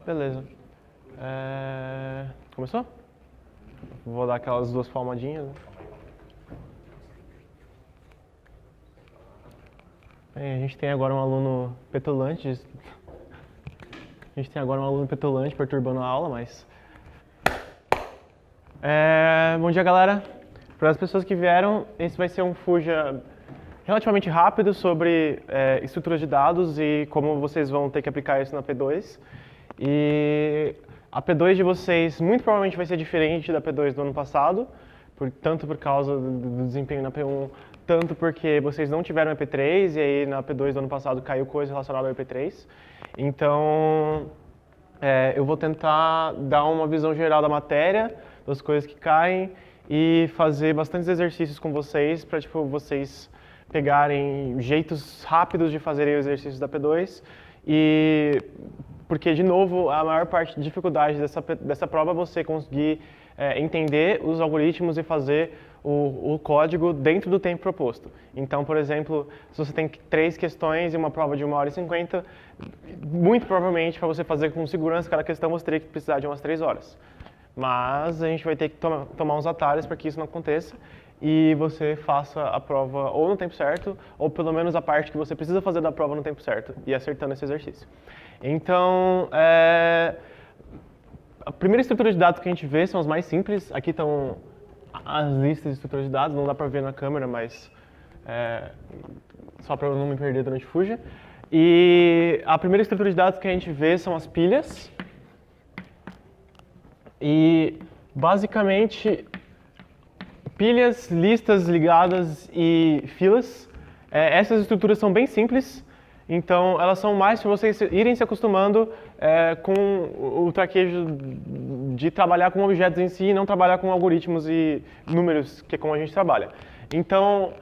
Beleza. Começou? Vou dar aquelas duas palmadinhas. Bem, a gente tem agora um aluno petulante. Perturbando a aula, mas... Bom dia, galera. Para as pessoas que vieram, esse vai ser um Fuja relativamente rápido sobre estruturas de dados e como vocês vão ter que aplicar isso na P2. E a P2 de vocês muito provavelmente vai ser diferente da P2 do ano passado, tanto por causa do desempenho na P1, tanto porque vocês não tiveram EP3 e aí na P2 do ano passado caiu coisa relacionada ao EP3. Então, eu vou tentar dar uma visão geral da matéria, das coisas que caem e fazer bastantes exercícios com vocês para vocês pegarem jeitos rápidos de fazerem os exercícios da P2 e porque, de novo, a maior parte da dificuldade dessa prova é você conseguir entender os algoritmos e fazer o código dentro do tempo proposto. Então, por exemplo, se você tem 3 questões e uma prova de 1h50, muito provavelmente, para você fazer com segurança cada questão, você teria que precisar de umas 3 horas. Mas a gente vai ter que tomar uns atalhos para que isso não aconteça e você faça a prova ou no tempo certo, ou pelo menos a parte que você precisa fazer da prova no tempo certo, e acertando esse exercício. Então, a primeira estrutura de dados que a gente vê são as mais simples. Aqui estão as listas de estruturas de dados, não dá para ver na câmera, mas só para eu não me perder durante o Fuja. E a primeira estrutura de dados que a gente vê são as pilhas. E, basicamente, pilhas, listas ligadas e filas. Essas estruturas são bem simples, então elas são mais para vocês irem se acostumando com o traquejo de trabalhar com objetos em si e não trabalhar com algoritmos e números, que é como a gente trabalha. Então,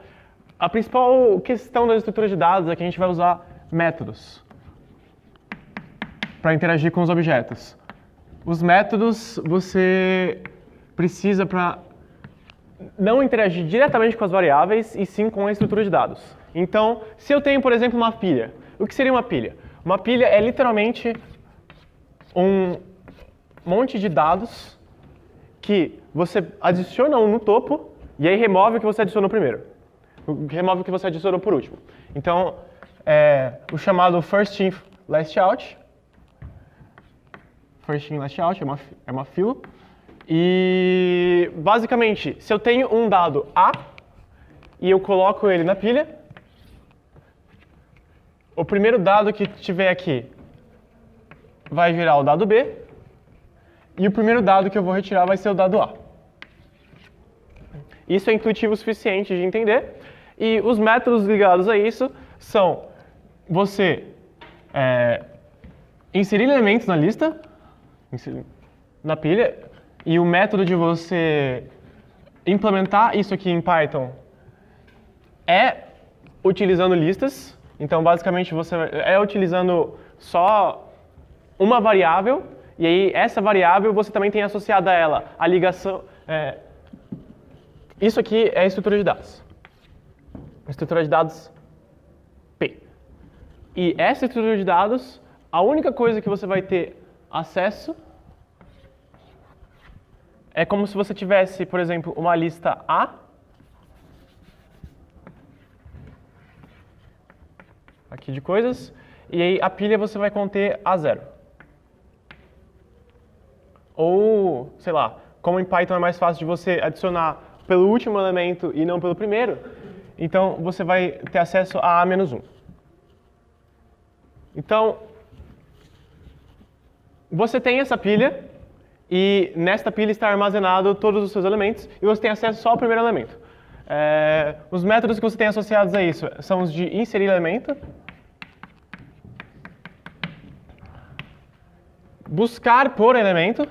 a principal questão das estruturas de dados é que a gente vai usar métodos para interagir com os objetos. Os métodos você precisa para não interagir diretamente com as variáveis e sim com a estrutura de dados. Então, se eu tenho, por exemplo, uma pilha, o que seria uma pilha? Uma pilha é literalmente um monte de dados que você adiciona um no topo e aí remove o que você adicionou primeiro. Remove o que você adicionou por último. Então, o chamado first in, last out. First in, last out é uma fila. E, basicamente, se eu tenho um dado A e eu coloco ele na pilha, o primeiro dado que tiver aqui vai virar o dado B e o primeiro dado que eu vou retirar vai ser o dado A. Isso é intuitivo o suficiente de entender e os métodos ligados a isso são você inserir elementos na lista, na pilha, e o método de você implementar isso aqui em Python é utilizando listas. Então, basicamente, você utilizando só uma variável, e aí essa variável você também tem associada a ela a ligação. Isso aqui é a estrutura de dados. Estrutura de dados P. E essa estrutura de dados, a única coisa que você vai ter acesso é como se você tivesse, por exemplo, uma lista A aqui de coisas, e aí a pilha você vai conter A0. Ou, sei lá, como em Python é mais fácil de você adicionar pelo último elemento e não pelo primeiro, então você vai ter acesso a A-1. Então, você tem essa pilha, e nesta pilha está armazenado todos os seus elementos, e você tem acesso só ao primeiro elemento. Os métodos que você tem associados a isso são os de inserir elemento, buscar por elemento,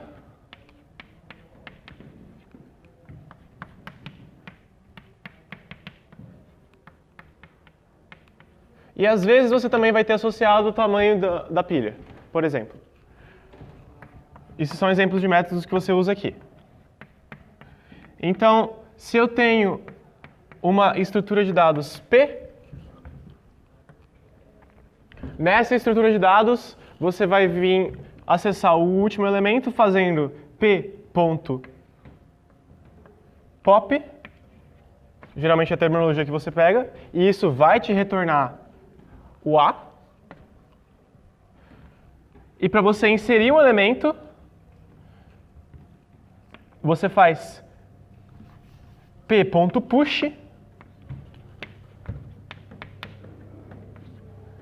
e às vezes você também vai ter associado o tamanho da pilha, por exemplo. Esses são exemplos de métodos que você usa aqui. Então, se eu tenho uma estrutura de dados P, nessa estrutura de dados você vai vir acessar o último elemento fazendo p.pop, geralmente é a terminologia que você pega, e isso vai te retornar o A. E para você inserir um elemento, você faz p.push,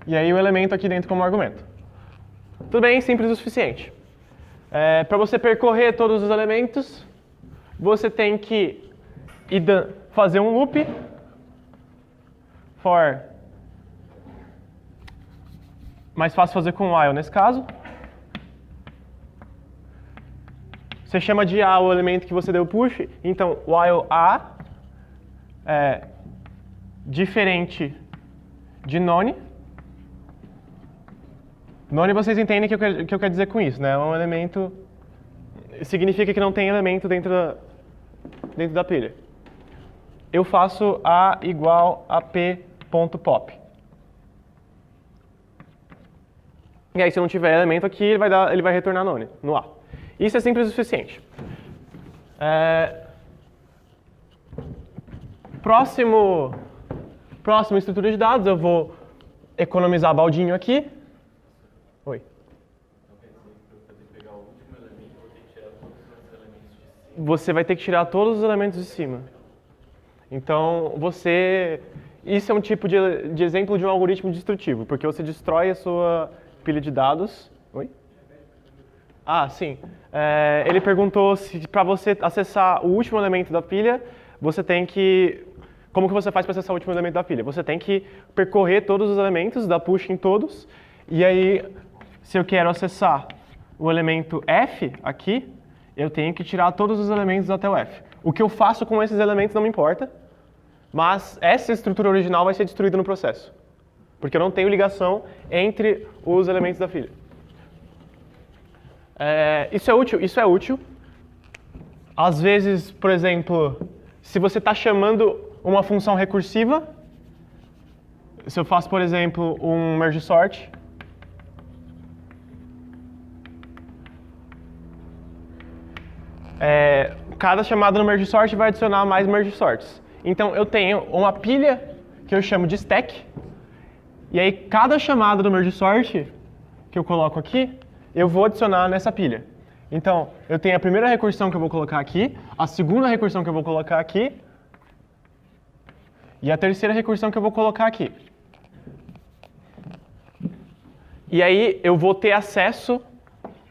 e aí o elemento aqui dentro como argumento. Tudo bem, simples o suficiente. Para você percorrer todos os elementos, você tem que fazer um loop for, mais fácil fazer com while nesse caso. Você chama de A o elemento que você deu push, então while A é diferente de none. None vocês entendem o que eu quero dizer com isso, né? É um elemento, significa que não tem elemento dentro da pilha. Eu faço A igual a p.pop. E aí se não tiver elemento aqui, ele vai retornar none, no A. Isso é simples o suficiente. Próxima estrutura de dados, eu vou economizar baldinho aqui. Oi. Você vai ter que tirar todos os elementos de cima. Então, isso é um tipo de exemplo de um algoritmo destrutivo, porque você destrói a sua pilha de dados. Oi? Ah, sim. Ele perguntou se para você acessar o último elemento da pilha, você tem que... Como que você faz para acessar o último elemento da pilha? Você tem que percorrer todos os elementos, dar push em todos, e aí, se eu quero acessar o elemento F aqui, eu tenho que tirar todos os elementos até o F. O que eu faço com esses elementos não me importa, mas essa estrutura original vai ser destruída no processo, porque eu não tenho ligação entre os elementos da pilha. Isso é útil. Às vezes, por exemplo, se você está chamando uma função recursiva, se eu faço, por exemplo, um merge sort, cada chamada no merge sort vai adicionar mais merge sorts. Então eu tenho uma pilha que eu chamo de stack, e aí cada chamada do merge sort que eu coloco aqui, eu vou adicionar nessa pilha. Então, eu tenho a primeira recursão que eu vou colocar aqui, a segunda recursão que eu vou colocar aqui, e a terceira recursão que eu vou colocar aqui. E aí eu vou ter acesso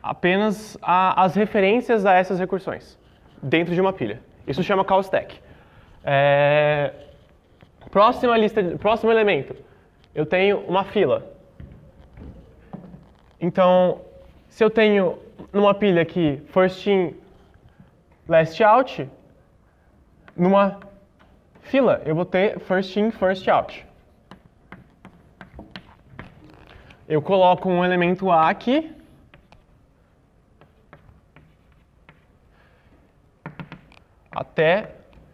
apenas às referências a essas recursões, dentro de uma pilha. Isso chama call stack. Próximo elemento, eu tenho uma fila. Então, se eu tenho numa pilha aqui first in, last out, numa fila eu vou ter first in, first out. Eu coloco um elemento A aqui,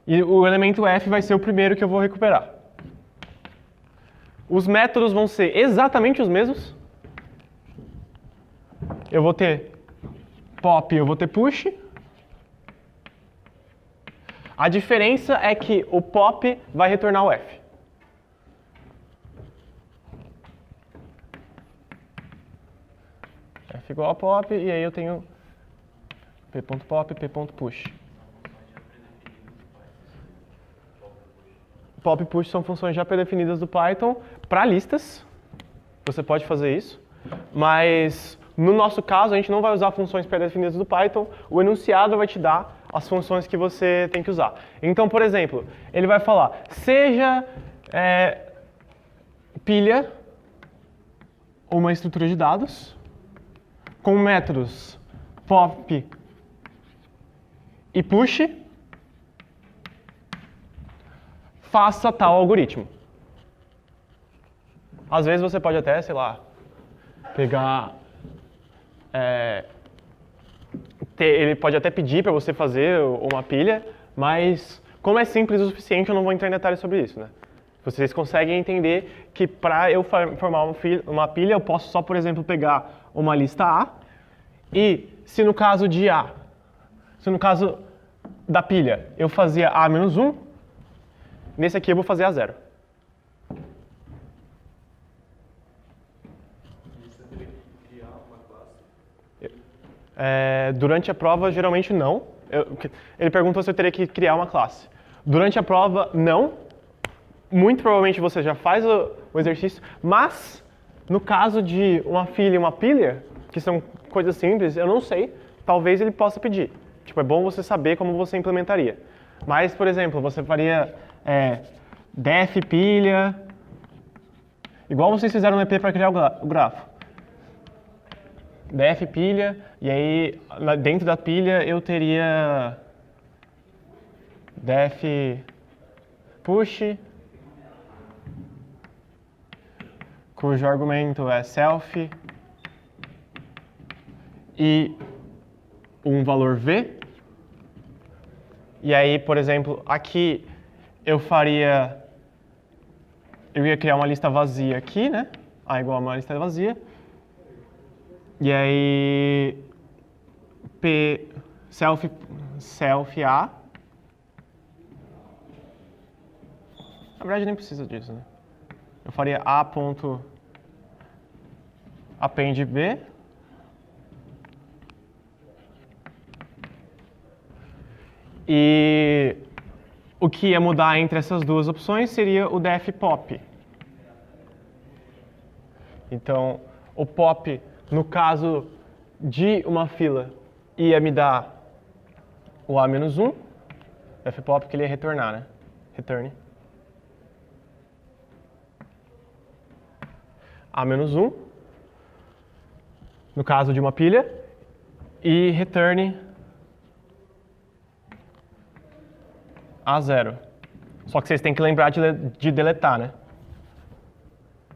e o elemento F vai ser o primeiro que eu vou recuperar. Os métodos vão ser exatamente os mesmos. Eu vou ter pop, eu vou ter push. A diferença é que o pop vai retornar o F. F igual a pop, e aí eu tenho p.pop, p.push. Pop e push são funções já pré-definidas do Python para listas. Você pode fazer isso, mas no nosso caso a gente não vai usar funções pré-definidas do Python. O enunciado vai te dar as funções que você tem que usar. Então, por exemplo, ele vai falar, seja pilha uma estrutura de dados com métodos pop e push, faça tal algoritmo. Às vezes você pode até, sei lá, pegar... ele pode até pedir para você fazer uma pilha, mas como é simples o suficiente, eu não vou entrar em detalhes sobre isso, né? Vocês conseguem entender que para eu formar uma pilha, eu posso só, por exemplo, pegar uma lista A E se no caso de A, se no caso da pilha, eu fazia A menos 1, nesse aqui eu vou fazer A zero. Durante a prova, geralmente não. Ele perguntou se eu teria que criar uma classe. Durante a prova, não. Muito provavelmente você já faz o exercício, mas no caso de uma filha e uma pilha, que são coisas simples, eu não sei, talvez ele possa pedir. Tipo, é bom você saber como você implementaria. Mas, por exemplo, você faria def pilha, igual vocês fizeram no EP para criar o grafo. Def pilha, e aí dentro da pilha eu teria def push, cujo argumento é self, e um valor v. E aí, por exemplo, aqui eu ia criar uma lista vazia aqui, né? A igual a uma lista vazia. E aí, p self a. Na verdade, nem precisa disso, né? Eu faria a.append b. E o que ia mudar entre essas duas opções seria o def pop. Então, o pop, no caso de uma fila, ia me dar o A-1, def pop que ele ia retornar, né? Return. A-1, no caso de uma pilha, e return A0. Só que vocês têm que lembrar de deletar, né?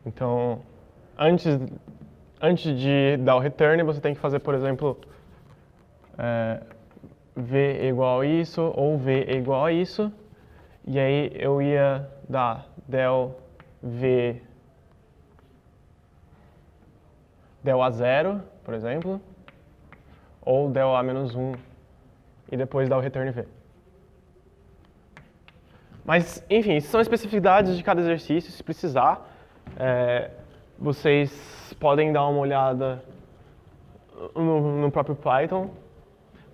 Então, antes de dar o return, você tem que fazer, por exemplo, v é igual a isso, ou v é igual a isso. E aí eu ia dar del A0, por exemplo, ou del A-1, e depois dar o return v. Mas, enfim, isso são especificidades de cada exercício. Se precisar, vocês podem dar uma olhada no próprio Python.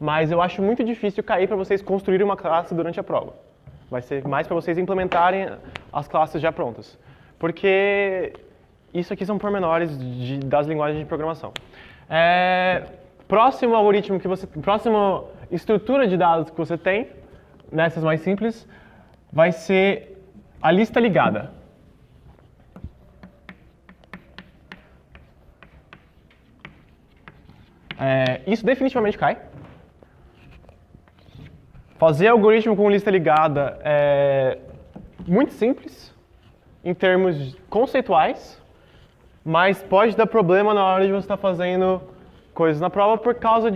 Mas eu acho muito difícil cair para vocês construírem uma classe durante a prova. Vai ser mais para vocês implementarem as classes já prontas. Porque isso aqui são pormenores das linguagens de programação. Próximo algoritmo próxima estrutura de dados que você tem, nessas mais simples, vai ser a lista ligada. Isso definitivamente cai. Fazer algoritmo com lista ligada é muito simples, em termos conceituais, mas pode dar problema na hora de você estar fazendo coisas na prova por causa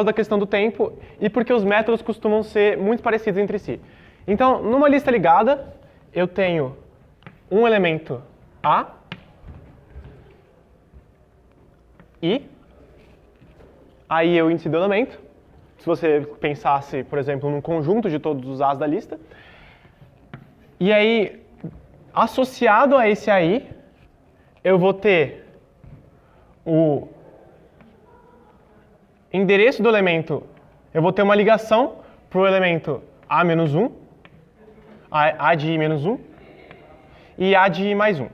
da questão do tempo e porque os métodos costumam ser muito parecidos entre si. Então, numa lista ligada, eu tenho um elemento A e aí o índice do elemento. Se você pensasse, por exemplo, num conjunto de todos os A's da lista. E aí, associado a esse aí, eu vou ter o endereço do elemento, eu vou ter uma ligação para o elemento A-1, A de I-1 e A de I mais 1.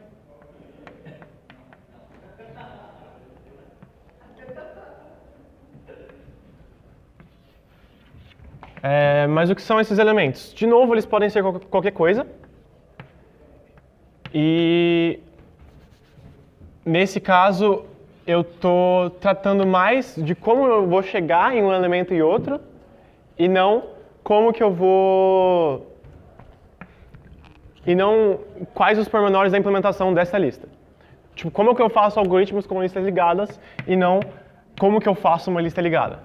Mas o que são esses elementos? De novo, eles podem ser qualquer coisa. E nesse caso, eu estou tratando mais de como eu vou chegar em um elemento e outro, e não como que eu vou... E não quais os pormenores da implementação dessa lista. Tipo, como que eu faço algoritmos com listas ligadas, e não como que eu faço uma lista ligada.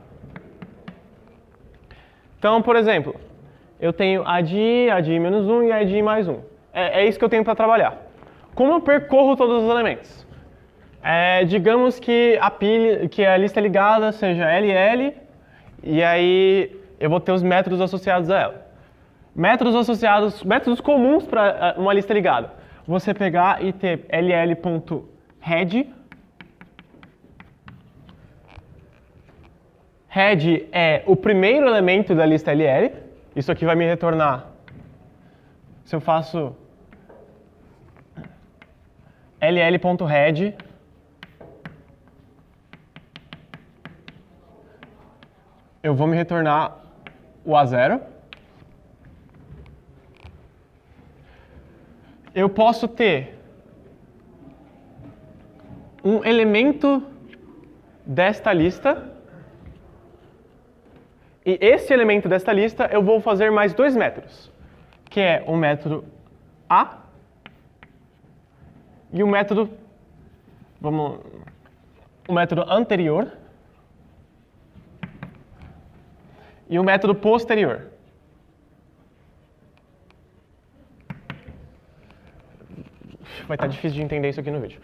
Então, por exemplo, eu tenho a de I-1 e a de I mais 1. É isso que eu tenho para trabalhar. Como eu percorro todos os elementos? Digamos que a lista ligada seja LL, e aí eu vou ter os métodos associados a ela. Métodos comuns para uma lista ligada. Você pegar e ter ll.head. Head é o primeiro elemento da lista LL. Isso aqui vai me retornar, se eu faço ll.head, eu vou me retornar o A0. Eu posso ter um elemento desta lista, e esse elemento desta lista eu vou fazer mais dois métodos, que é o método A e o método anterior e o método posterior. Vai estar difícil de entender isso aqui no vídeo.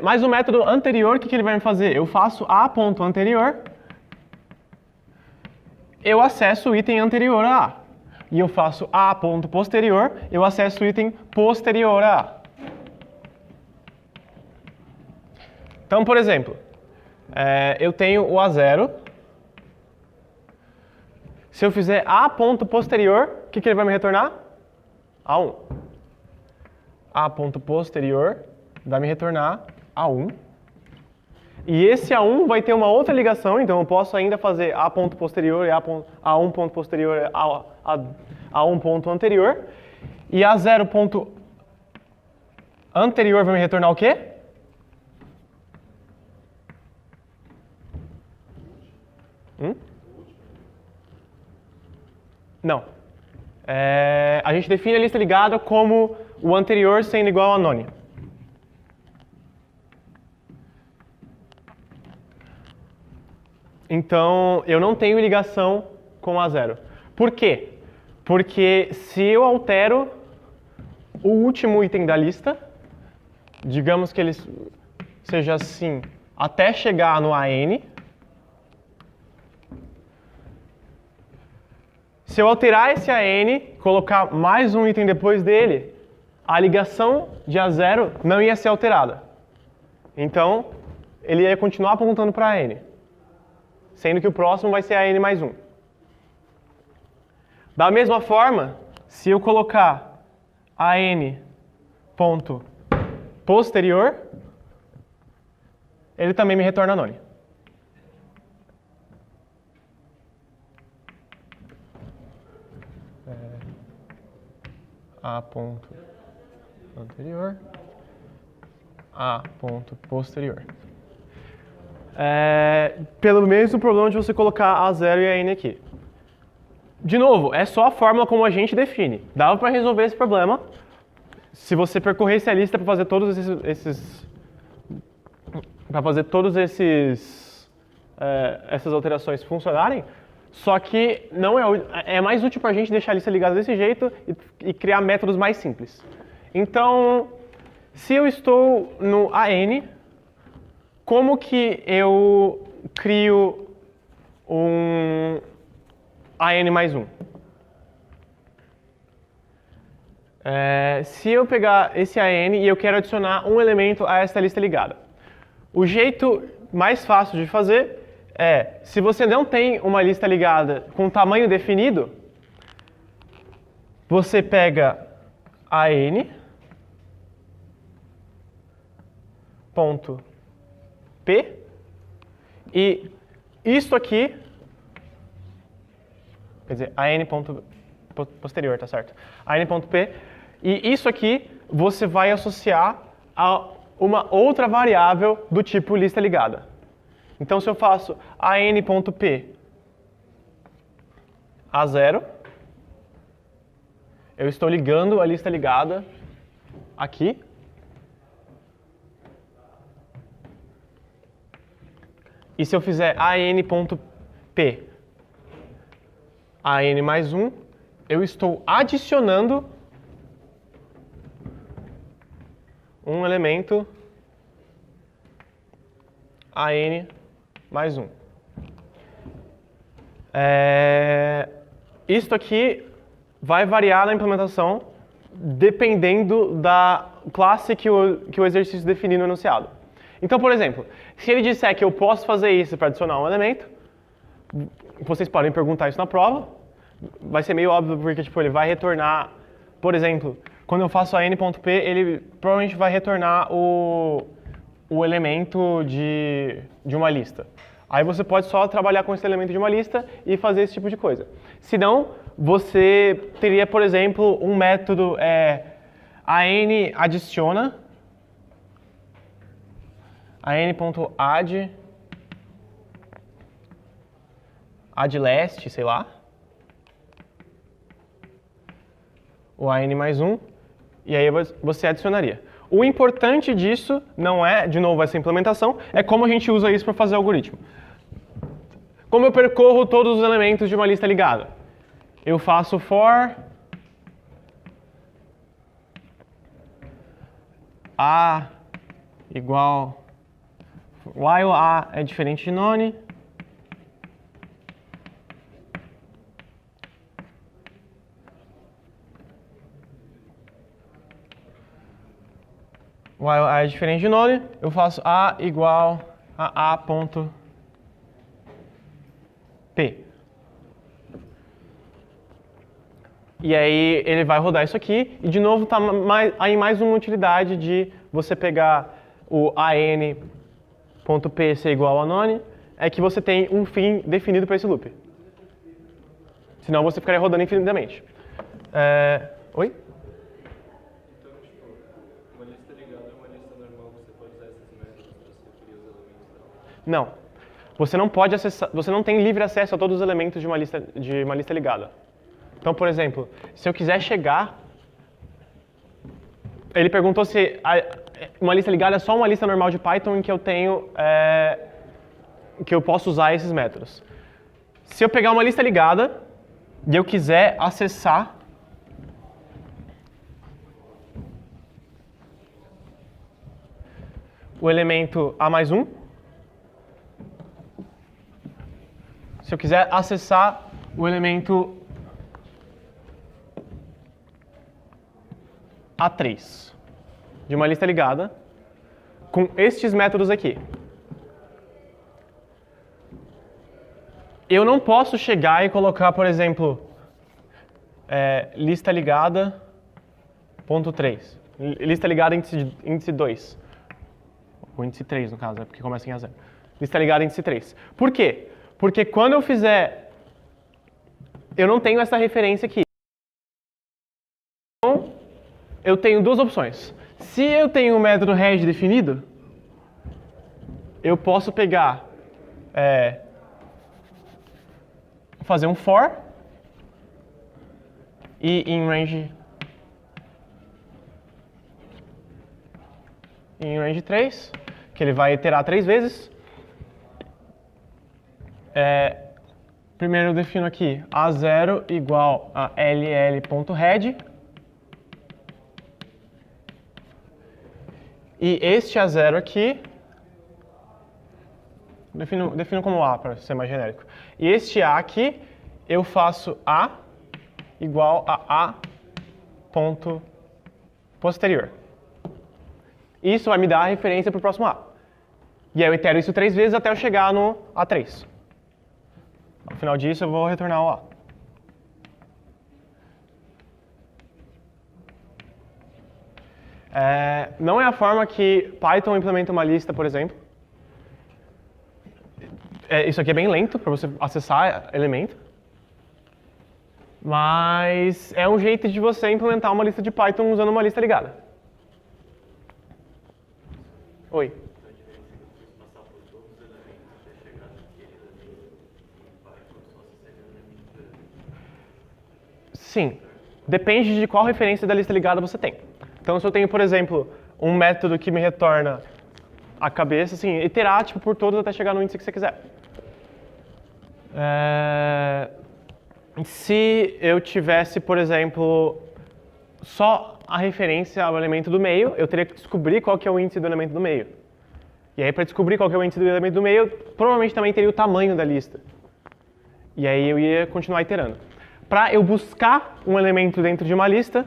Mas o método anterior, o que ele vai me fazer? Eu faço A.anterior, eu acesso o item anterior a A. E eu faço A.posterior, eu acesso o item posterior a A. Então, por exemplo, eu tenho o A0. Se eu fizer A.posterior, o que ele vai me retornar? A1. A.posterior vai me retornar A1. E esse A1 vai ter uma outra ligação, então eu posso ainda fazer A.posterior e A1.posterior a A1.anterior. E A0.anterior vai me retornar o quê? Não. A gente define a lista ligada como o anterior sendo igual a none. Então, eu não tenho ligação com A0. Por quê? Porque se eu altero o último item da lista, digamos que ele seja assim, até chegar no AN, se eu alterar esse AN, colocar mais um item depois dele, a ligação de A0 não ia ser alterada. Então, ele ia continuar apontando para AN, sendo que o próximo vai ser AN mais 1. Da mesma forma, se eu colocar AN.posterior, ele também me retorna none. A.anterior, A.posterior. Pelo mesmo problema de você colocar A0 e AN aqui. De novo, é só a fórmula como a gente define. Dava para resolver esse problema se você percorresse a lista para fazer essas alterações funcionarem. Só que não é mais útil para a gente deixar a lista ligada desse jeito e criar métodos mais simples. Então, se eu estou no AN, como que eu crio um AN mais 1? Se eu pegar esse AN e eu quero adicionar um elemento a essa lista ligada, o jeito mais fácil de fazer se você não tem uma lista ligada com tamanho definido, você pega AN ponto P e isso aqui, quer dizer, AN.posterior, tá certo? AN.P e isso aqui você vai associar a uma outra variável do tipo lista ligada. Então, se eu faço AN.P A0, eu estou ligando a lista ligada aqui. E se eu fizer AN.P AN mais 1, eu estou adicionando um elemento AN mais 1. Isto aqui vai variar na implementação dependendo da classe que o exercício definir no enunciado. Então, por exemplo, se ele disser que eu posso fazer isso para adicionar um elemento, vocês podem perguntar isso na prova, vai ser meio óbvio porque tipo, ele vai retornar, por exemplo, quando eu faço a n.p, ele provavelmente vai retornar o elemento de uma lista. Aí você pode só trabalhar com esse elemento de uma lista e fazer esse tipo de coisa. Se não, você teria, por exemplo, um método an adiciona, an.add, add last, sei lá, o an mais 1, e aí você adicionaria. O importante disso não é, de novo, essa implementação, é como a gente usa isso para fazer o algoritmo. Como eu percorro todos os elementos de uma lista ligada? Eu faço for a igual while a é diferente de none, while a é diferente de none, eu faço a igual a a.p. E aí ele vai rodar isso aqui, e de novo está aí mais uma utilidade de você pegar o an.p ser igual a none, é que você tem um fim definido para esse loop. Senão você ficaria rodando infinitamente. Oi? Então, tipo, uma lista ligada é uma lista normal, você pode usar esses métodos para você referir os elementos dela? Não. Você não pode acessar, você não tem livre acesso a todos os elementos de uma lista ligada. Então, por exemplo, se eu quiser chegar... Ele perguntou se uma lista ligada é só uma lista normal de Python em que eu tenho... que eu posso usar esses métodos. Se eu pegar uma lista ligada e eu quiser acessar o elemento A mais 1, se eu quiser acessar o elemento A3 de uma lista ligada com estes métodos aqui, eu não posso chegar e colocar, por exemplo, lista ligada ponto 3, lista ligada índice 2, ou índice 3 no caso, porque começa em A0. Lista ligada índice 3. Por quê? Porque quando eu fizer, eu não tenho essa referência aqui. Então, eu tenho duas opções. Se eu tenho um método head definido, eu posso pegar, fazer um for e em range 3, que ele vai iterar 3 vezes. Primeiro eu defino aqui A0 igual a ll.head. E este A0 aqui, defino como A para ser mais genérico. E este A aqui, eu faço A igual a A.posterior. Isso vai me dar a referência para o próximo A. E aí eu itero isso 3 vezes até eu chegar no A3. No final disso, eu vou retornar o A. Não é a forma que Python implementa uma lista, por exemplo. Isso aqui é bem lento para você acessar elemento. Mas é um jeito de você implementar uma lista de Python usando uma lista ligada. Oi. Sim, depende de qual referência da lista ligada você tem. Então, se eu tenho, por exemplo, um método que me retorna a cabeça, assim, iterar tipo, por todos até chegar no índice que você quiser. Se eu tivesse, por exemplo, só a referência ao elemento do meio, eu teria que descobrir qual que é o índice do elemento do meio. E aí, para descobrir qual que é o índice do elemento do meio, provavelmente também teria o tamanho da lista. E aí eu ia continuar iterando. Para eu buscar um elemento dentro de uma lista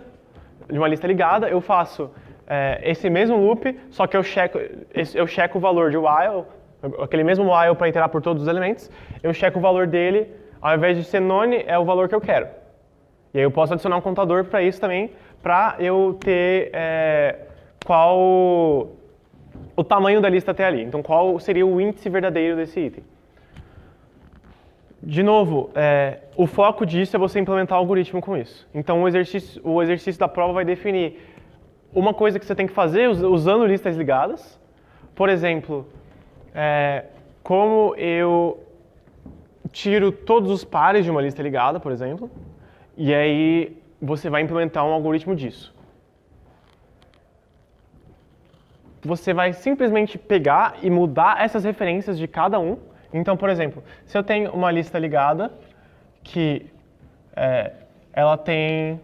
ligada, eu faço esse mesmo loop, só que eu checo o valor de while, aquele mesmo while para iterar por todos os elementos, eu checo o valor dele, ao invés de ser none, é o valor que eu quero. E aí eu posso adicionar um contador para isso também, para eu ter qual o tamanho da lista até ali. Então, qual seria o índice verdadeiro desse item. De novo, o foco disso é você implementar o algoritmo com isso. Então, o exercício da prova vai definir uma coisa que você tem que fazer usando listas ligadas. Por exemplo, como eu tiro todos os pares de uma lista ligada, por exemplo, e aí você vai implementar um algoritmo disso. Você vai simplesmente pegar e mudar essas referências de cada um. Então, por exemplo, se eu tenho uma lista ligada que ela tem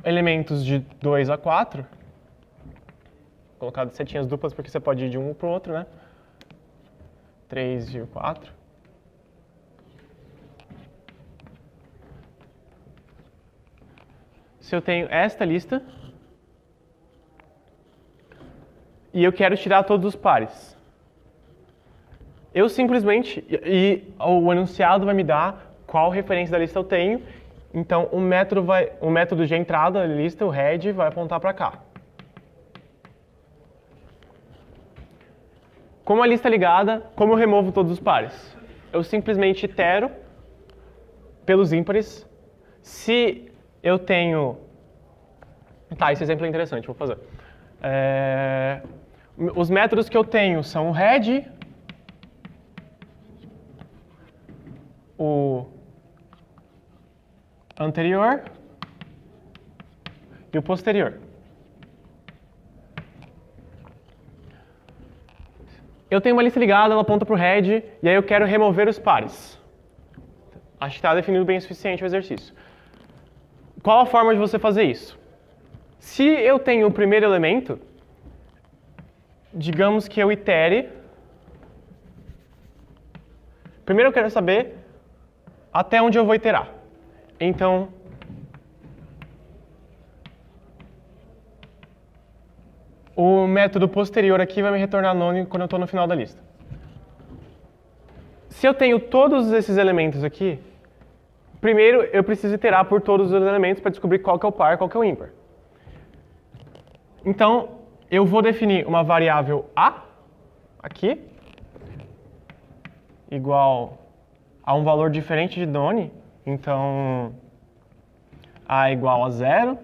elementos de 2 a 4, colocado setinhas duplas porque você pode ir de um para o outro, né? 3 e 4. Se eu tenho esta lista e eu quero tirar todos os pares, eu simplesmente, e o enunciado vai me dar qual referência da lista eu tenho, então o método de entrada da lista, o head, vai apontar para cá. Como a lista é ligada, como eu removo todos os pares? Eu simplesmente itero pelos ímpares. Se eu tenho... Tá, esse exemplo é interessante, vou fazer. Os métodos que eu tenho são o head, o anterior e o posterior. Eu tenho uma lista ligada, ela aponta para o head, e aí eu quero remover os pares. Acho que está definido bem o suficiente o exercício. Qual a forma de você fazer isso? Se eu tenho o primeiro elemento, digamos que eu itere. Primeiro eu quero saber até onde eu vou iterar. Então, o método posterior aqui vai me retornar none quando eu estou no final da lista. Se eu tenho todos esses elementos aqui, primeiro eu preciso iterar por todos os elementos para descobrir qual que é o par e qual que é o ímpar. Então, eu vou definir uma variável a, aqui, igual a um valor diferente de none. Então, a igual a 0,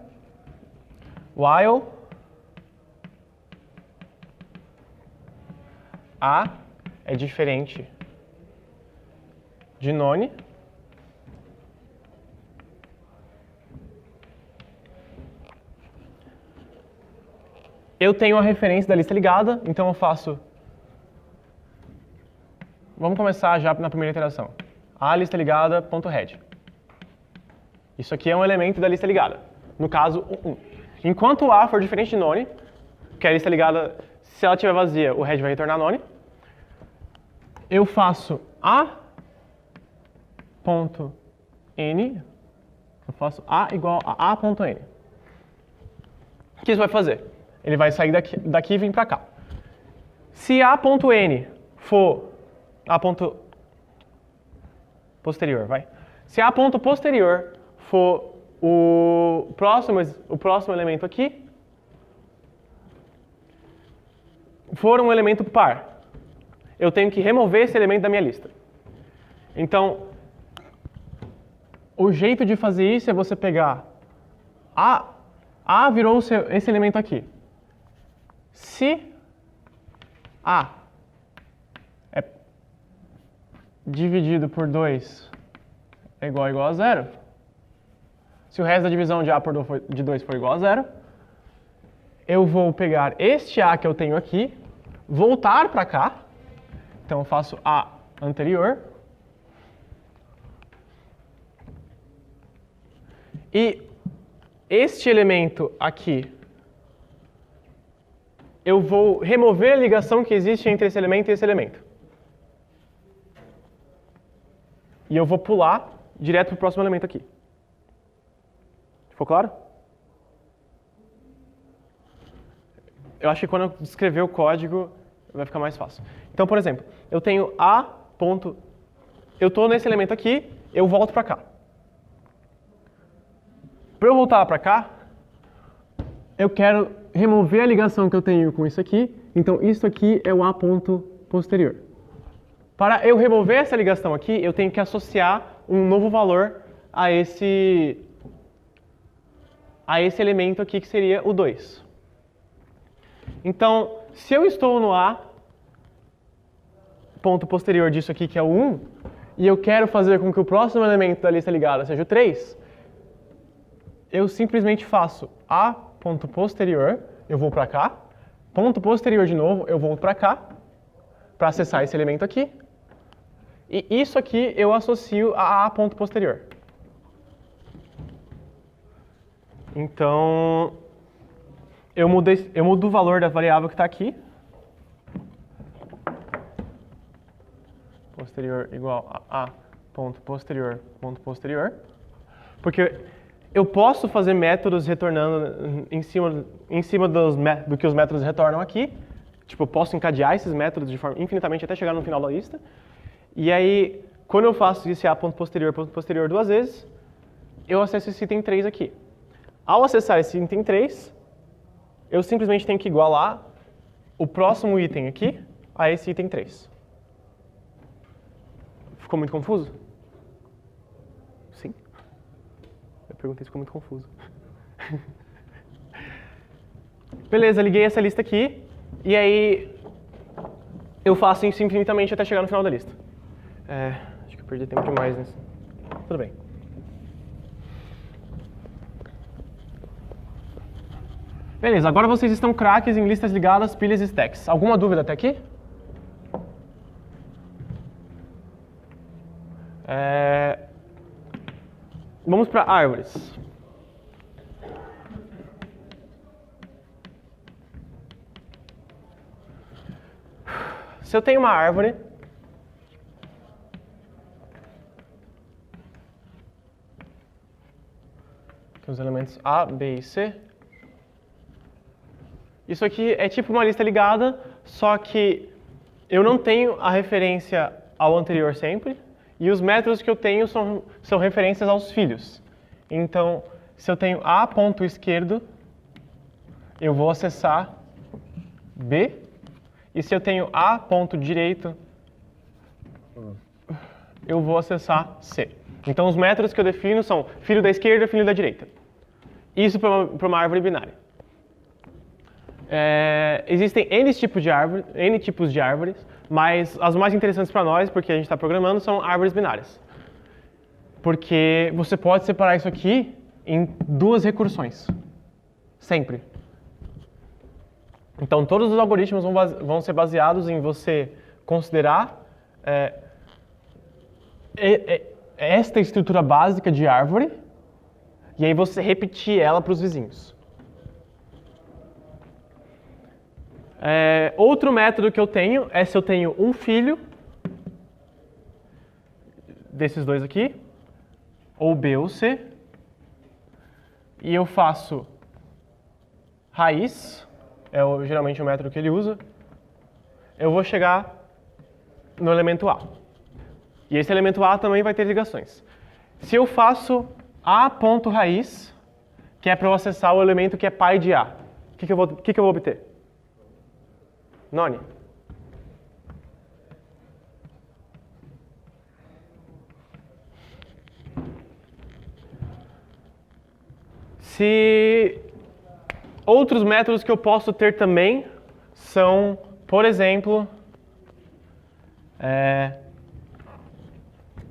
while a é diferente de none. Eu tenho a referência da lista ligada, então eu faço... Vamos começar já na primeira iteração. A lista ligada, ponto head. Isso aqui é um elemento da lista ligada. No caso, o 1. Enquanto o A for diferente de none, que a lista ligada, se ela estiver vazia, o head vai retornar none, eu faço A.n, eu faço A igual a A.n. O que isso vai fazer? Ele vai sair daqui e vir para cá. Se A.n for A. Posterior, vai. Se A. posterior for o próximo elemento aqui, for um elemento par, eu tenho que remover esse elemento da minha lista. Então, o jeito de fazer isso é você pegar A virou esse elemento aqui. Se A é dividido por 2 é igual a 0, se o resto da divisão de A por 2 for igual a 0, eu vou pegar este A que eu tenho aqui, voltar para cá, então eu faço A anterior, e este elemento aqui eu vou remover a ligação que existe entre esse elemento e esse elemento. E eu vou pular direto para o próximo elemento aqui. Ficou claro? Eu acho que quando eu descrever o código, vai ficar mais fácil. Então, por exemplo, eu tenho A ponto... Eu estou nesse elemento aqui, eu volto para cá. Para eu voltar para cá, eu quero remover a ligação que eu tenho com isso aqui. Então, isso aqui é o A ponto posterior. Para eu remover essa ligação aqui, eu tenho que associar um novo valor a esse elemento aqui, que seria o 2. Então, se eu estou no A ponto posterior disso aqui, que é o 1, e eu quero fazer com que o próximo elemento da lista ligada seja o 3, eu simplesmente faço A ponto posterior, eu vou para cá, ponto posterior de novo, eu volto para cá, para acessar esse elemento aqui, e isso aqui eu associo a A ponto posterior. Então, eu mudo o valor da variável que está aqui. Posterior igual a ponto posterior, ponto posterior. Porque eu posso fazer métodos retornando em cima do que os métodos retornam aqui. Tipo, eu posso encadear esses métodos de forma infinitamente até chegar no final da lista. E aí, quando eu faço esse A ponto posterior duas vezes, eu acesso esse item 3 aqui. Ao acessar esse item 3, eu simplesmente tenho que igualar o próximo item aqui a esse item 3. Ficou muito confuso? Sim. Eu perguntei se ficou muito confuso. Beleza, liguei essa lista aqui, e aí eu faço isso infinitamente até chegar no final da lista. Acho que eu perdi tempo demais nisso. Tudo bem. Beleza, agora vocês estão craques em listas ligadas, pilhas e stacks. Alguma dúvida até aqui? Vamos para árvores. Se eu tenho uma árvore, tem os elementos A, B e C. Isso aqui é tipo uma lista ligada, só que eu não tenho a referência ao anterior sempre, e os métodos que eu tenho são referências aos filhos. Então, se eu tenho A ponto esquerdo, eu vou acessar B, e se eu tenho A ponto direito, eu vou acessar C. Então, os métodos que eu defino são filho da esquerda e filho da direita. Isso para uma árvore binária. Existem N tipos de árvores, mas as mais interessantes para nós, porque a gente está programando, são árvores binárias. Porque você pode separar isso aqui em duas recursões. Sempre. Então, todos os algoritmos vão ser baseados em você considerar esta estrutura básica de árvore, e aí você repetir ela para os vizinhos. Outro método que eu tenho é se eu tenho um filho desses dois aqui, ou B ou C, e eu faço raiz, geralmente o método que ele usa, eu vou chegar no elemento A. E esse elemento A também vai ter ligações. Se eu faço A ponto raiz, que é para eu acessar o elemento que é pai de A, o que eu vou obter? None. Se outros métodos que eu posso ter também são, por exemplo,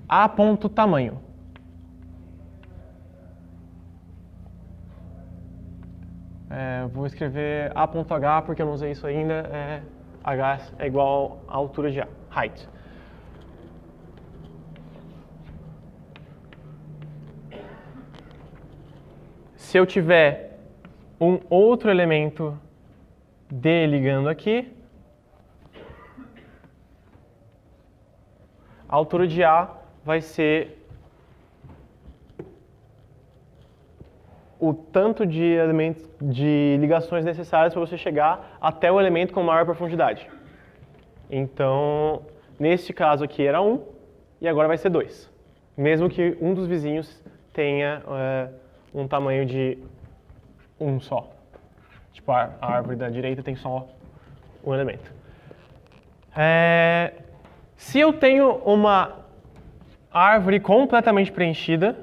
A ponto tamanho. Vou escrever A.H porque eu não usei isso ainda. H é igual à altura de A, height. Se eu tiver um outro elemento D ligando aqui. A altura de A vai ser o tanto de elementos, de ligações necessárias para você chegar até o elemento com maior profundidade. Então, neste caso aqui era 1 e agora vai ser 2. Mesmo que um dos vizinhos tenha um tamanho de 1 só. Tipo, a árvore da direita tem só um elemento. Se eu tenho uma árvore completamente preenchida,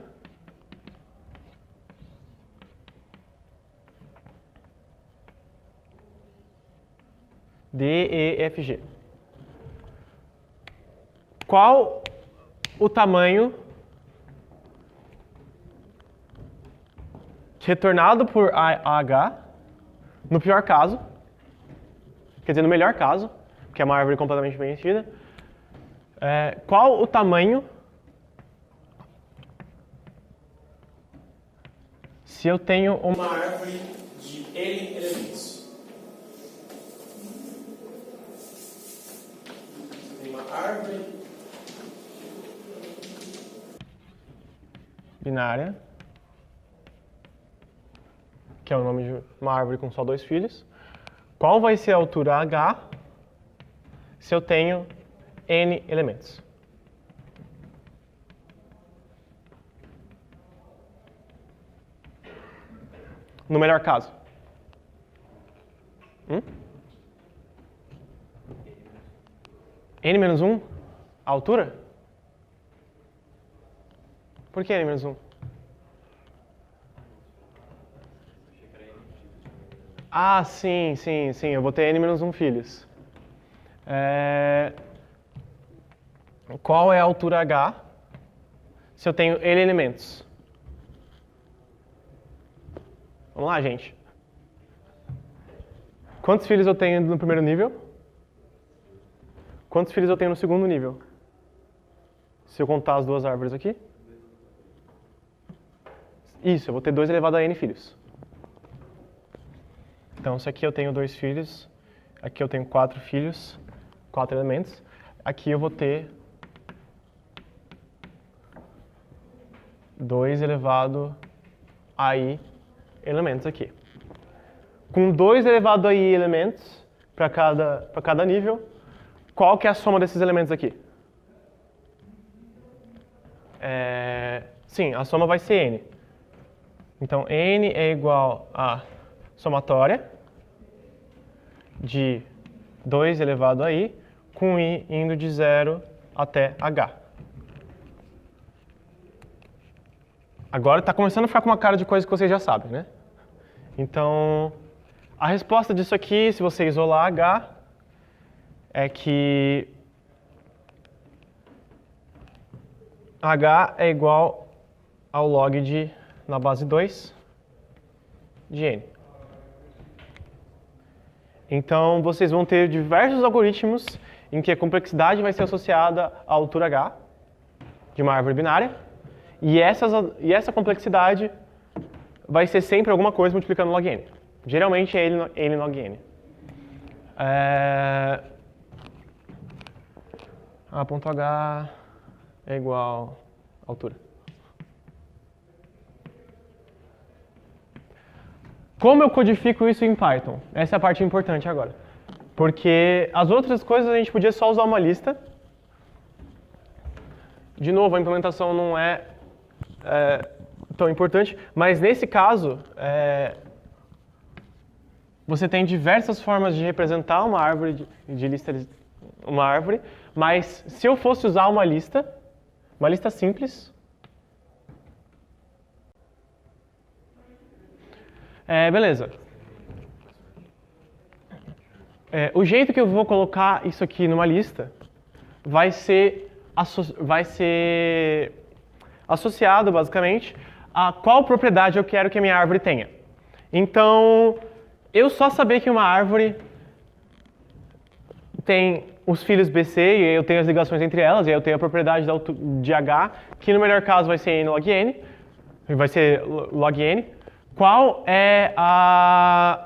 D, E, F, G. Qual o tamanho retornado por AH no pior caso, quer dizer, no melhor caso, que é uma árvore completamente preenchida, qual o tamanho se eu tenho uma árvore de N elementos? Uma árvore binária, que é o nome de uma árvore com só 2 filhos. Qual vai ser a altura H se eu tenho N elementos? No melhor caso. N-1? A altura? Por que N-1? Ah, sim, eu vou ter N-1 filhos. Qual é a altura H se eu tenho N elementos? Vamos lá, gente. Quantos filhos eu tenho no primeiro nível? Quantos filhos eu tenho no segundo nível? Se eu contar as duas árvores aqui? Isso, eu vou ter 2 elevado a N filhos. Então, se aqui eu tenho 2 filhos, aqui eu tenho 4 filhos, 4 elementos. Aqui eu vou ter 2 elevado a I elementos aqui. Com 2 elevado a I elementos para cada nível, qual que é a soma desses elementos aqui? Sim, a soma vai ser N. Então, N é igual a somatória de 2 elevado a I, com I indo de 0 até H. Agora está começando a ficar com uma cara de coisa que vocês já sabem, né? Então, a resposta disso aqui, se você isolar H, é que H é igual ao log de, na base 2, de N. Então, vocês vão ter diversos algoritmos em que a complexidade vai ser associada à altura H de uma árvore binária, e essa complexidade vai ser sempre alguma coisa multiplicando log N. Geralmente é N log N. A.H é igual à altura. Como eu codifico isso em Python? Essa é a parte importante agora. Porque as outras coisas a gente podia só usar uma lista. De novo, a implementação não é tão importante, mas nesse caso, você tem diversas formas de representar uma árvore de lista, uma árvore, mas se eu fosse usar uma lista simples, beleza. O jeito que eu vou colocar isso aqui numa lista vai ser associado, basicamente, a qual propriedade eu quero que a minha árvore tenha. Então, eu só saber que uma árvore tem os filhos BC e eu tenho as ligações entre elas, e aí eu tenho a propriedade de H, que no melhor caso vai ser N log N, vai ser log N. Qual é a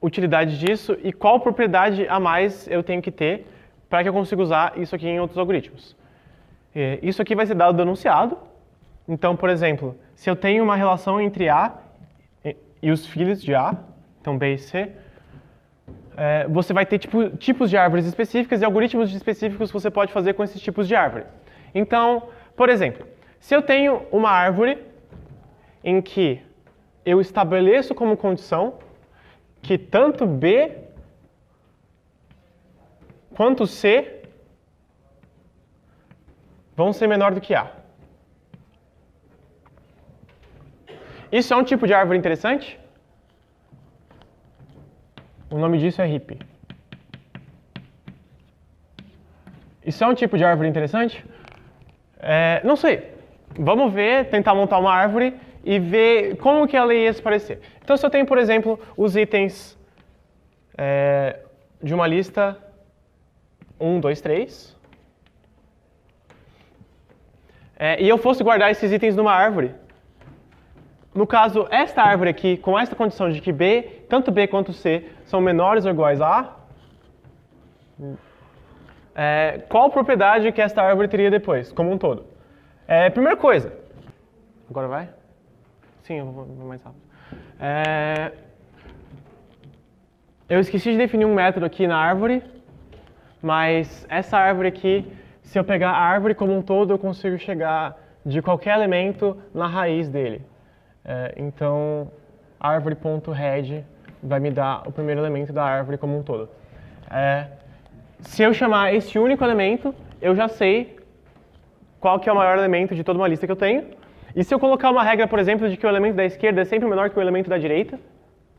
utilidade disso e qual propriedade a mais eu tenho que ter para que eu consiga usar isso aqui em outros algoritmos. Isso aqui vai ser dado do enunciado. Então, por exemplo, se eu tenho uma relação entre A e os filhos de A, então B e C, você vai ter tipos de árvores específicas e algoritmos específicos que você pode fazer com esses tipos de árvore. Então, por exemplo, se eu tenho uma árvore em que eu estabeleço como condição que tanto B quanto C vão ser menor do que A. Isso é um tipo de árvore interessante? O nome disso é heap. Isso é um tipo de árvore interessante? Não sei. Vamos ver, tentar montar uma árvore e ver como que ela ia se parecer. Então, se eu tenho, por exemplo, os itens de uma lista 1, 2, 3, e eu fosse guardar esses itens numa árvore, no caso, esta árvore aqui, com esta condição de que tanto B quanto C são menores ou iguais a A, qual propriedade que esta árvore teria depois, como um todo? Primeira coisa, agora vai? Sim, eu vou mais rápido. Eu esqueci de definir um método aqui na árvore, mas essa árvore aqui, se eu pegar a árvore como um todo, eu consigo chegar de qualquer elemento na raiz dele. Então, árvore.head vai me dar o primeiro elemento da árvore como um todo. Se eu chamar esse único elemento, eu já sei qual que é o maior elemento de toda uma lista que eu tenho. E se eu colocar uma regra, por exemplo, de que o elemento da esquerda é sempre menor que o elemento da direita,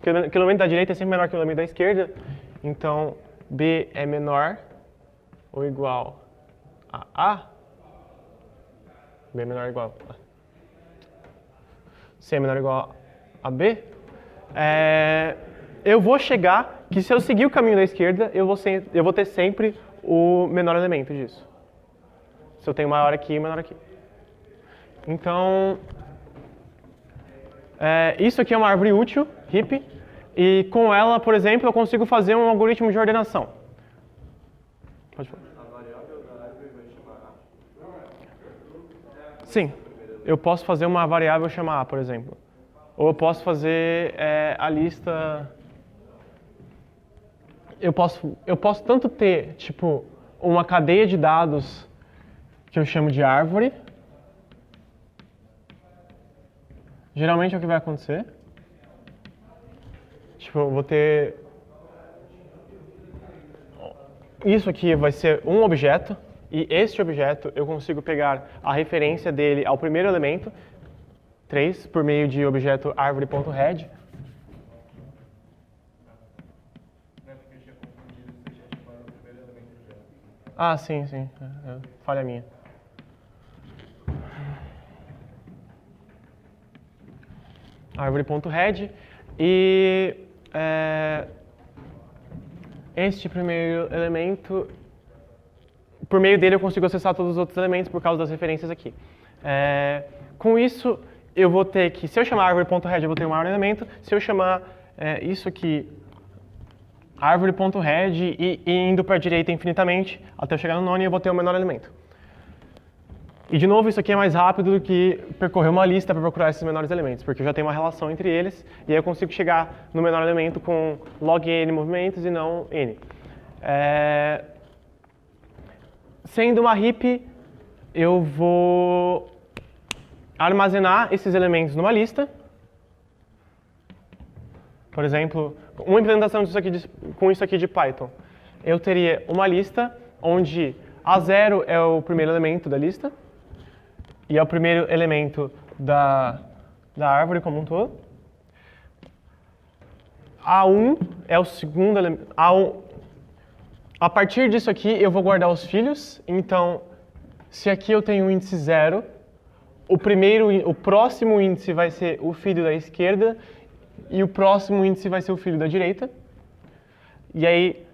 que o elemento da direita é sempre menor que o elemento da esquerda, então B é menor ou igual a A, B é menor ou igual a C é menor ou igual a B, eu vou chegar que se eu seguir o caminho da esquerda, eu vou ter sempre o menor elemento disso. Se eu tenho maior aqui e menor aqui. Então, isso aqui é uma árvore útil, heap, e com ela, por exemplo, eu consigo fazer um algoritmo de ordenação. Pode falar. A variável da árvore vai chamar A? Sim, eu posso fazer uma variável chamar A, por exemplo. Ou eu posso fazer a lista... Eu posso tanto ter, tipo, uma cadeia de dados que eu chamo de árvore. Geralmente é o que vai acontecer. Tipo, eu vou ter... Isso aqui vai ser um objeto, e este objeto eu consigo pegar a referência dele ao primeiro elemento, 3, por meio de objeto árvore.head. Não é porque eu tinha confundido, você tinha chamado o primeiro elemento já. Ah, sim. Falha minha. Árvore.head. E este primeiro elemento, por meio dele eu consigo acessar todos os outros elementos por causa das referências aqui. Com isso, eu vou ter que, se eu chamar árvore.head, eu vou ter um maior elemento. Se eu chamar isso aqui, árvore.head, e indo para a direita infinitamente, até eu chegar no nono, eu vou ter o menor elemento. E, de novo, isso aqui é mais rápido do que percorrer uma lista para procurar esses menores elementos, porque eu já tenho uma relação entre eles, e aí eu consigo chegar no menor elemento com log n movimentos e não n. Sendo uma heap, eu vou armazenar esses elementos numa lista. Por exemplo, uma implementação com isso aqui de Python. Eu teria uma lista onde A0 é o primeiro elemento da lista, e é o primeiro elemento da árvore como um todo. A1 é o segundo elemento. A partir disso aqui, eu vou guardar os filhos. Então, se aqui eu tenho o índice 0, o próximo índice vai ser o filho da esquerda, e o próximo índice vai ser o filho da direita. E aí,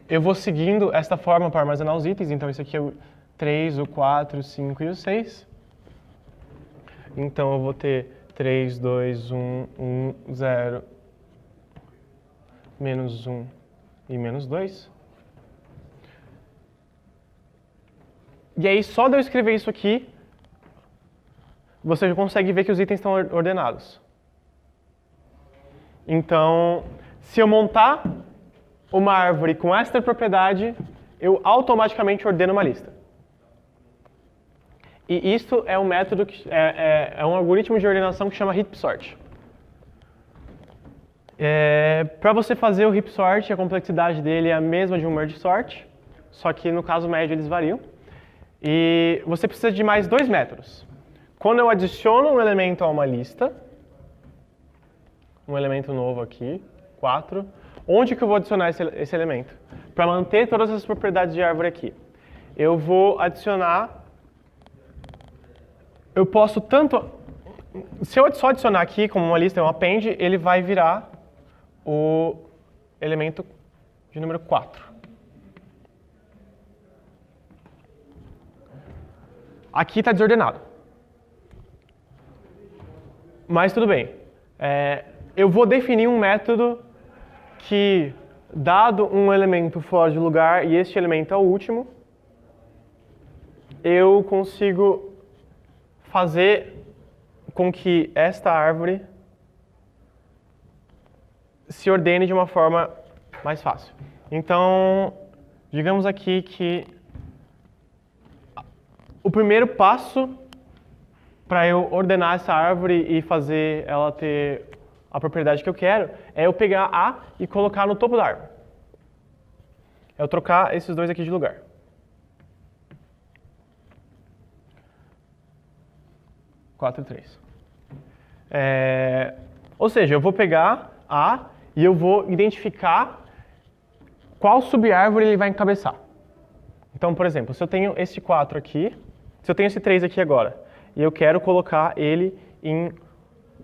eu vou seguindo esta forma para armazenar os itens. Então, isso aqui é o 3, o 4, o 5 e o 6. Então, eu vou ter 3, 2, 1, 1, 0, menos 1 e menos 2. E aí, só de eu escrever isso aqui, você já consegue ver que os itens estão ordenados. Então, se eu montar uma árvore com esta propriedade, eu automaticamente ordeno uma lista. E isso é um método, é um algoritmo de ordenação que chama heap sort. Para você fazer o heap sort, a complexidade dele é a mesma de um merge sort, só que no caso médio eles variam. E você precisa de mais dois métodos. Quando eu adiciono um elemento a uma lista, um elemento novo aqui, 4, onde que eu vou adicionar esse elemento? Para manter todas as propriedades de árvore aqui. Eu vou adicionar, eu posso tanto, se eu só adicionar aqui como uma lista, um append, ele vai virar o elemento de número 4. Aqui está desordenado. Mas tudo bem. Eu vou definir um método que, dado um elemento fora de lugar e este elemento é o último, eu consigo fazer com que esta árvore se ordene de uma forma mais fácil. Então, digamos aqui que o primeiro passo para eu ordenar essa árvore e fazer ela ter a propriedade que eu quero é eu pegar A e colocar no topo da árvore. É eu trocar esses dois aqui de lugar. Quatro e 3. Ou seja, eu vou pegar A e eu vou identificar qual subárvore ele vai encabeçar. Então, por exemplo, se eu tenho esse 4 aqui, se eu tenho esse 3 aqui agora, e eu quero colocar ele em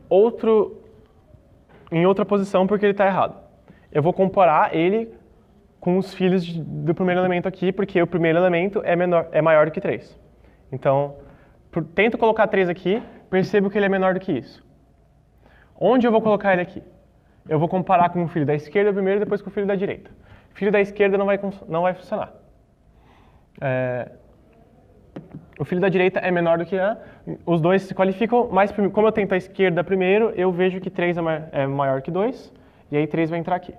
outra posição porque ele está errado. Eu vou comparar ele com os filhos do primeiro elemento aqui, porque o primeiro elemento é maior do que 3. Então, tento colocar 3 aqui, percebo que ele é menor do que isso. Onde eu vou colocar ele aqui? Eu vou comparar com o filho da esquerda primeiro e depois com o filho da direita. O filho da esquerda não vai funcionar. O filho da direita é menor do que A, os dois se qualificam, mas como eu tento a esquerda primeiro, eu vejo que 3 é maior que 2, e aí 3 vai entrar aqui.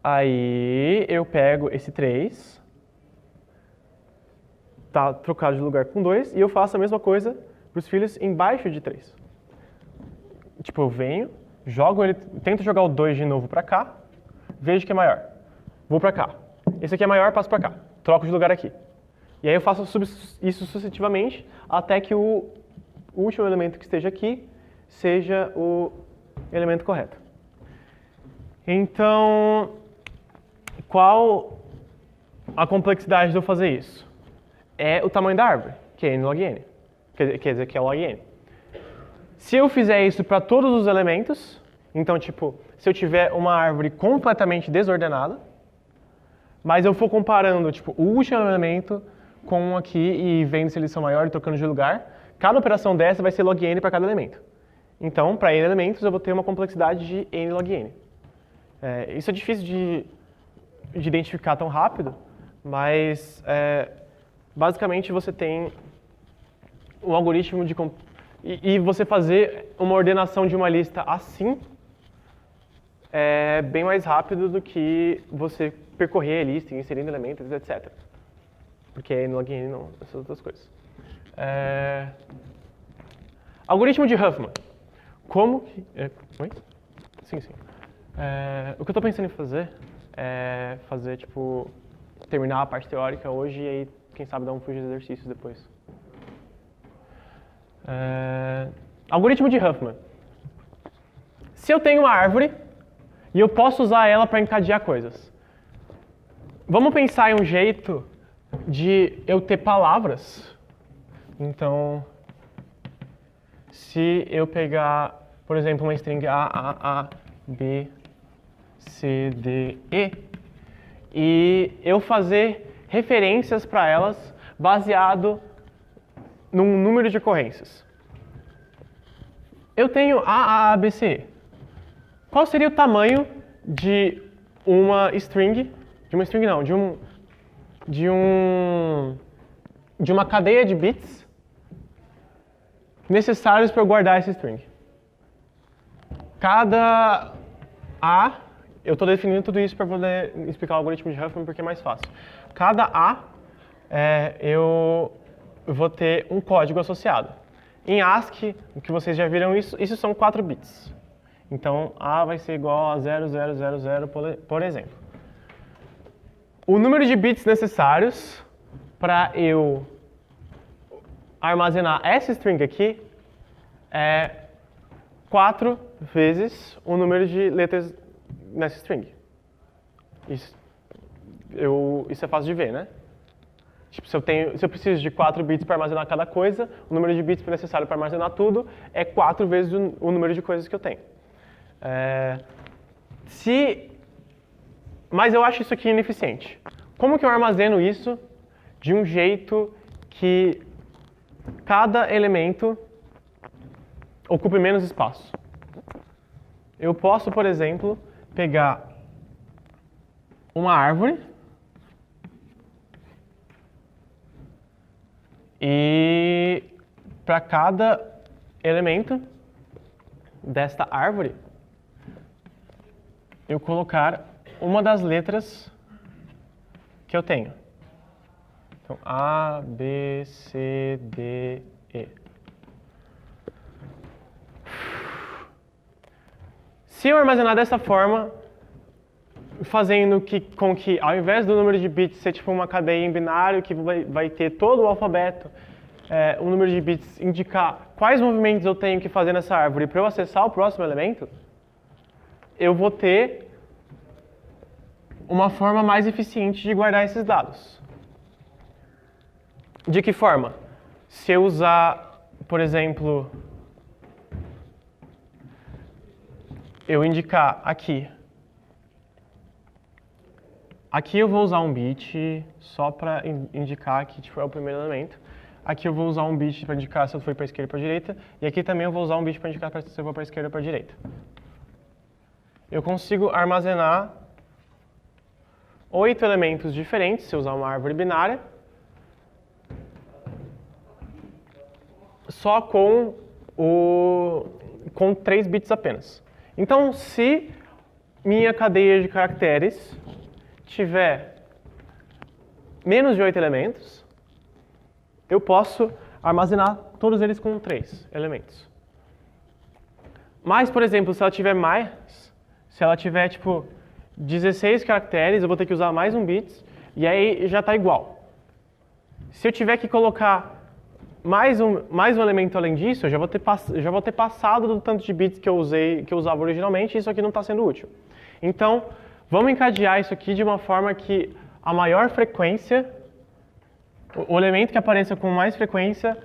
Aí eu pego esse 3, tá trocado de lugar com 2, e eu faço a mesma coisa para os filhos embaixo de 3. Tipo, eu venho, jogo ele, tento jogar o 2 de novo para cá, vejo que é maior. Vou para cá. Esse aqui é maior, passo para cá. Troco de lugar aqui. E aí eu faço isso sucessivamente até que o último elemento que esteja aqui seja o elemento correto. Então, qual a complexidade de eu fazer isso? É o tamanho da árvore, que é n log n. Quer dizer, que é log n. Se eu fizer isso para todos os elementos, então, tipo, se eu tiver uma árvore completamente desordenada, mas eu for comparando, tipo, o último elemento com um aqui e vendo se eles são maiores e trocando de lugar, cada operação dessa vai ser log n para cada elemento. Então, para n elementos, eu vou ter uma complexidade de n log n. Isso é difícil de identificar tão rápido, mas basicamente você tem um algoritmo de... E você fazer uma ordenação de uma lista assim é bem mais rápido do que você percorrer a lista, inserindo elementos, etc. Porque n log n não, essas outras coisas. Algoritmo de Huffman. Como que... Oi? Sim. O que eu estou pensando em fazer é fazer, tipo, terminar a parte teórica hoje e aí, quem sabe, dar um full de exercícios depois. Algoritmo de Huffman. Se eu tenho uma árvore e eu posso usar ela para encadear coisas. Vamos pensar em um jeito de eu ter palavras. Então, se eu pegar, por exemplo, uma string A, B, C, D, E, e eu fazer referências para elas baseado num número de ocorrências. Eu tenho A, B, C. Qual seria o tamanho de uma string, de uma cadeia de bits necessários para eu guardar essa string? Cada A, eu estou definindo tudo isso para poder explicar o algoritmo de Huffman porque é mais fácil. Cada A, eu vou ter um código associado. Em ASCII, o que vocês já viram isso são 4 bits. Então, A vai ser igual a 0000, por exemplo. O número de bits necessários para eu armazenar essa string aqui é 4 vezes o número de letras nessa string. Isso é fácil de ver, né? Tipo, se eu preciso de 4 bits para armazenar cada coisa, o número de bits necessário para armazenar tudo é 4 vezes o número de coisas que eu tenho. Mas eu acho isso aqui ineficiente. Como que eu armazeno isso de um jeito que cada elemento ocupe menos espaço? Eu posso, por exemplo, pegar uma árvore e para cada elemento desta árvore eu colocar uma das letras que eu tenho. Então, A, B, C, D, E. Se eu armazenar dessa forma, fazendo com que, ao invés do número de bits ser tipo uma cadeia em binário que vai ter todo o alfabeto, o número de bits indicar quais movimentos eu tenho que fazer nessa árvore para eu acessar o próximo elemento, eu vou ter uma forma mais eficiente de guardar esses dados. De que forma? Se eu usar, por exemplo, eu indicar aqui. Aqui eu vou usar um bit só para indicar que tipo, é o primeiro elemento. Aqui eu vou usar um bit para indicar se eu for para a esquerda ou para a direita. E aqui também eu vou usar um bit para indicar se eu for para a esquerda ou para a direita. Eu consigo armazenar 8 elementos diferentes se eu usar uma árvore binária, só com 3 bits apenas. Então, se minha cadeia de caracteres tiver menos de 8 elementos, eu posso armazenar todos eles com 3 elementos. Mas, por exemplo, se ela tiver mais, se ela tiver tipo 16 caracteres, eu vou ter que usar mais um bit, e aí já está igual. Se eu tiver que colocar mais um elemento além disso, eu já vou ter passado do tanto de bits que eu usava originalmente, e isso aqui não está sendo útil. Então, vamos encadear isso aqui de uma forma que a maior frequência, o elemento que apareça com mais frequência,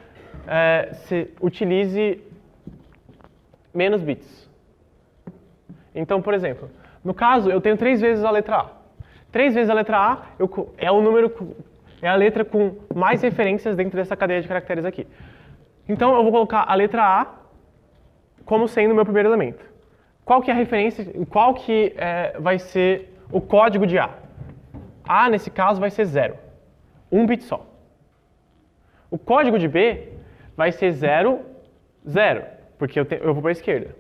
se utilize menos bits. Então, por exemplo, no caso, eu tenho 3 vezes a letra A. 3 vezes a letra A é a letra com mais referências dentro dessa cadeia de caracteres aqui. Então, eu vou colocar a letra A como sendo o meu primeiro elemento. Qual que é a referência, vai ser o código de A? A, nesse caso, vai ser 0. Um bit só. O código de B vai ser 0, 0, porque eu vou para a esquerda.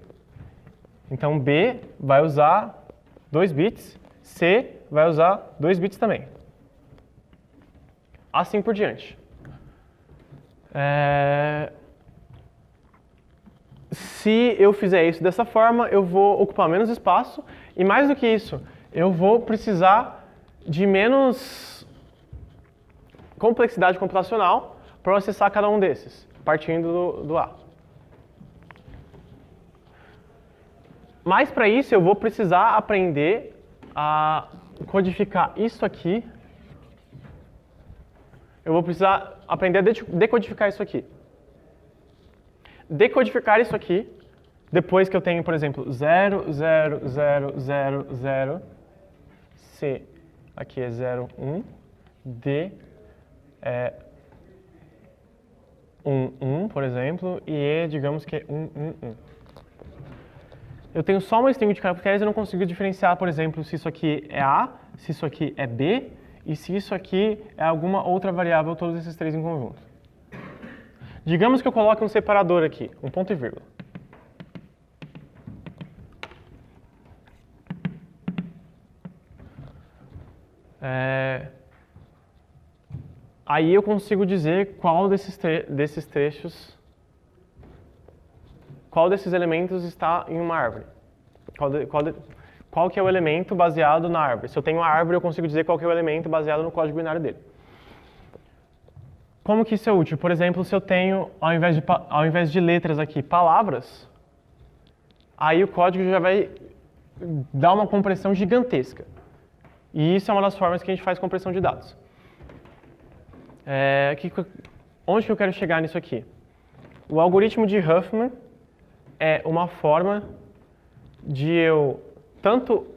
Então, B vai usar 2 bits, C vai usar 2 bits também. Assim por diante. Se eu fizer isso dessa forma, eu vou ocupar menos espaço e, mais do que isso, eu vou precisar de menos complexidade computacional para acessar cada um desses, partindo do A. Mas para isso eu vou precisar aprender a codificar isso aqui. Eu vou precisar aprender a decodificar isso aqui. Decodificar isso aqui, depois que eu tenho, por exemplo, 0, 0, 0, 0, 0, C, aqui é 0, 1, D é 1, 1, por exemplo, e E, digamos que é 1, 1, 1. eu tenho só uma string de caracteres e eu não consigo diferenciar, por exemplo, se isso aqui é A, se isso aqui é B e se isso aqui é alguma outra variável, todos esses três em conjunto. Digamos que eu coloque um separador aqui, um ponto e vírgula. Aí eu consigo dizer qual desses trechos, qual desses elementos está em uma árvore. Qual que é o elemento baseado na árvore. Se eu tenho uma árvore, eu consigo dizer qual que é o elemento baseado no código binário dele. Como que isso é útil? Por exemplo, se eu tenho, ao invés de letras aqui, palavras, aí o código já vai dar uma compressão gigantesca. E isso é uma das formas que a gente faz compressão de dados. Onde que eu quero chegar nisso aqui? O algoritmo de Huffman é uma forma de eu tanto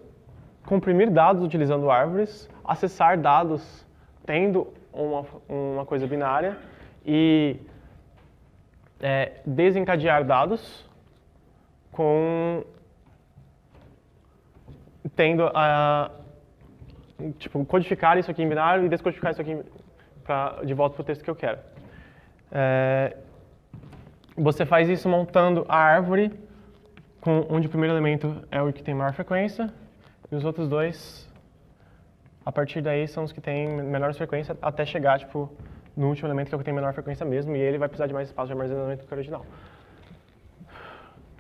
comprimir dados utilizando árvores, acessar dados tendo uma coisa binária e desencadear dados tendo codificar isso aqui em binário e descodificar isso aqui de volta para o texto que eu quero. Você faz isso montando a árvore, onde o primeiro elemento é o que tem maior frequência, e os outros dois, a partir daí, são os que têm menor frequência, até chegar no último elemento, que é o que tem menor frequência mesmo, e ele vai precisar de mais espaço de armazenamento do que o original.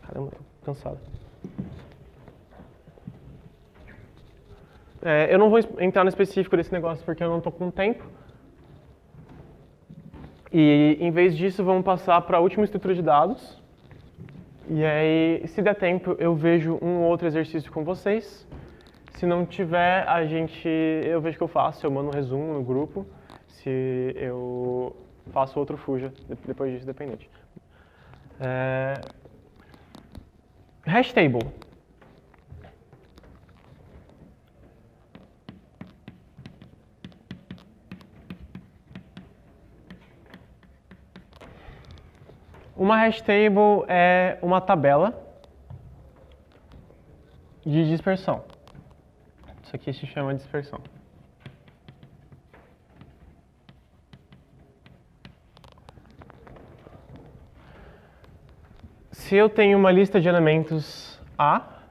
Caramba, tô cansado. Eu não vou entrar no específico desse negócio porque eu não estou com tempo. E, em vez disso, vamos passar para a última estrutura de dados. E aí, se der tempo, eu vejo um ou outro exercício com vocês. Se não tiver, eu vejo o que eu faço, eu mando um resumo no grupo. Se eu faço outro Fuja depois disso, dependente. Hash table. Uma hash table é uma tabela de dispersão. Isso aqui se chama dispersão. Se eu tenho uma lista de elementos A,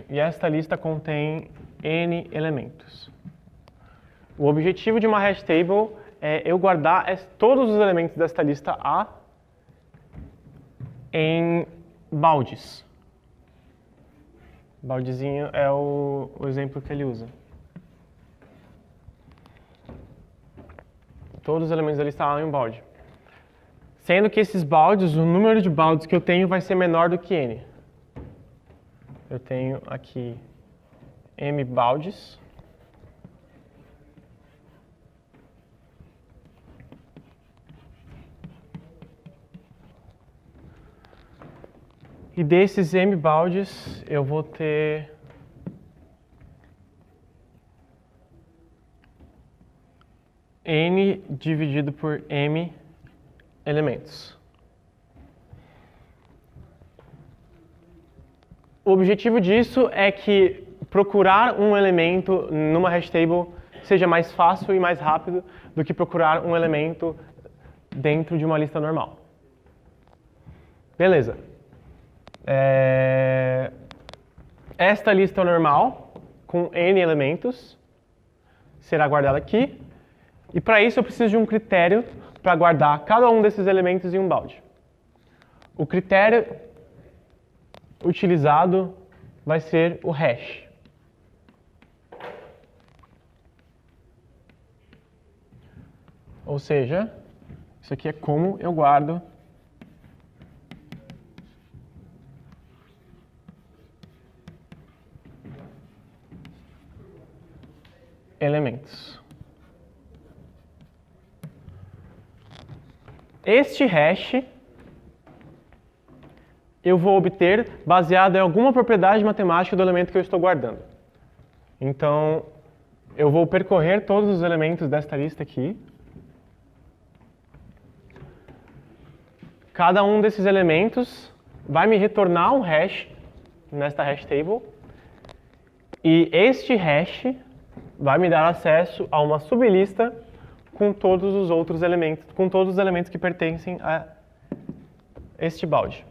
e esta lista contém N elementos. O objetivo de uma hash table é eu guardar todos os elementos desta lista A em baldes. Baldezinho é o exemplo que ele usa. Todos os elementos da lista A em um balde. Sendo que esses baldes, o número de baldes que eu tenho vai ser menor do que N. Eu tenho aqui M baldes. E desses M baldes, eu vou ter N dividido por M elementos. O objetivo disso é que procurar um elemento numa hash table seja mais fácil e mais rápido do que procurar um elemento dentro de uma lista normal. Beleza. Esta lista normal, com N elementos, será guardada aqui. E para isso eu preciso de um critério para guardar cada um desses elementos em um balde. O critério utilizado vai ser o hash. Ou seja, isso aqui é como eu guardo elementos. Este hash eu vou obter baseado em alguma propriedade matemática do elemento que eu estou guardando. Então, eu vou percorrer todos os elementos desta lista aqui. cada um desses elementos vai me retornar um hash nesta hash table. E este hash vai me dar acesso a uma sublista com todos os outros elementos, com todos os elementos que pertencem a este balde.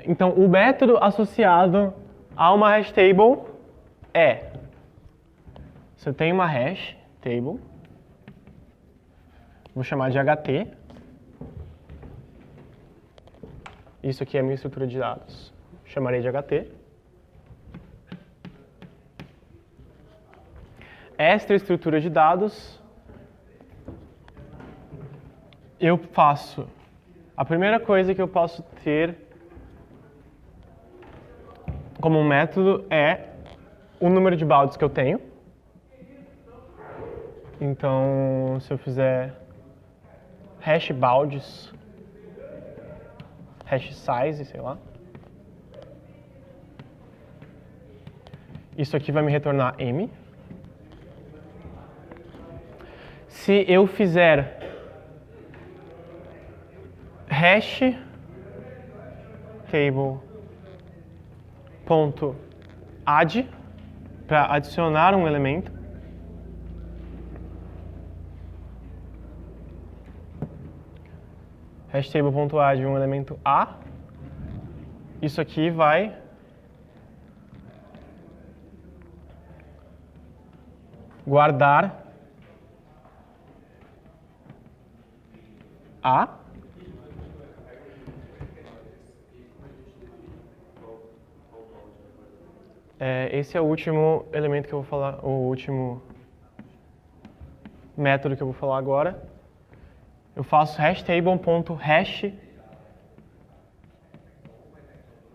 Então, o método associado a uma hash table é: se eu tenho uma hash table, vou chamar de HT. Isso aqui é a minha estrutura de dados. Chamarei de HT. Esta estrutura de dados, eu faço... A primeira coisa que eu posso ter como um método é o número de baldes que eu tenho. Então, se eu fizer hash baldes, hash size, sei lá, isso aqui vai me retornar M. Se eu fizer hash table ponto add para adicionar um elemento, hash table ponto add um elemento A, isso aqui vai guardar A. Esse é o último elemento que eu vou falar, o último método que eu vou falar agora. Eu faço hash table.hash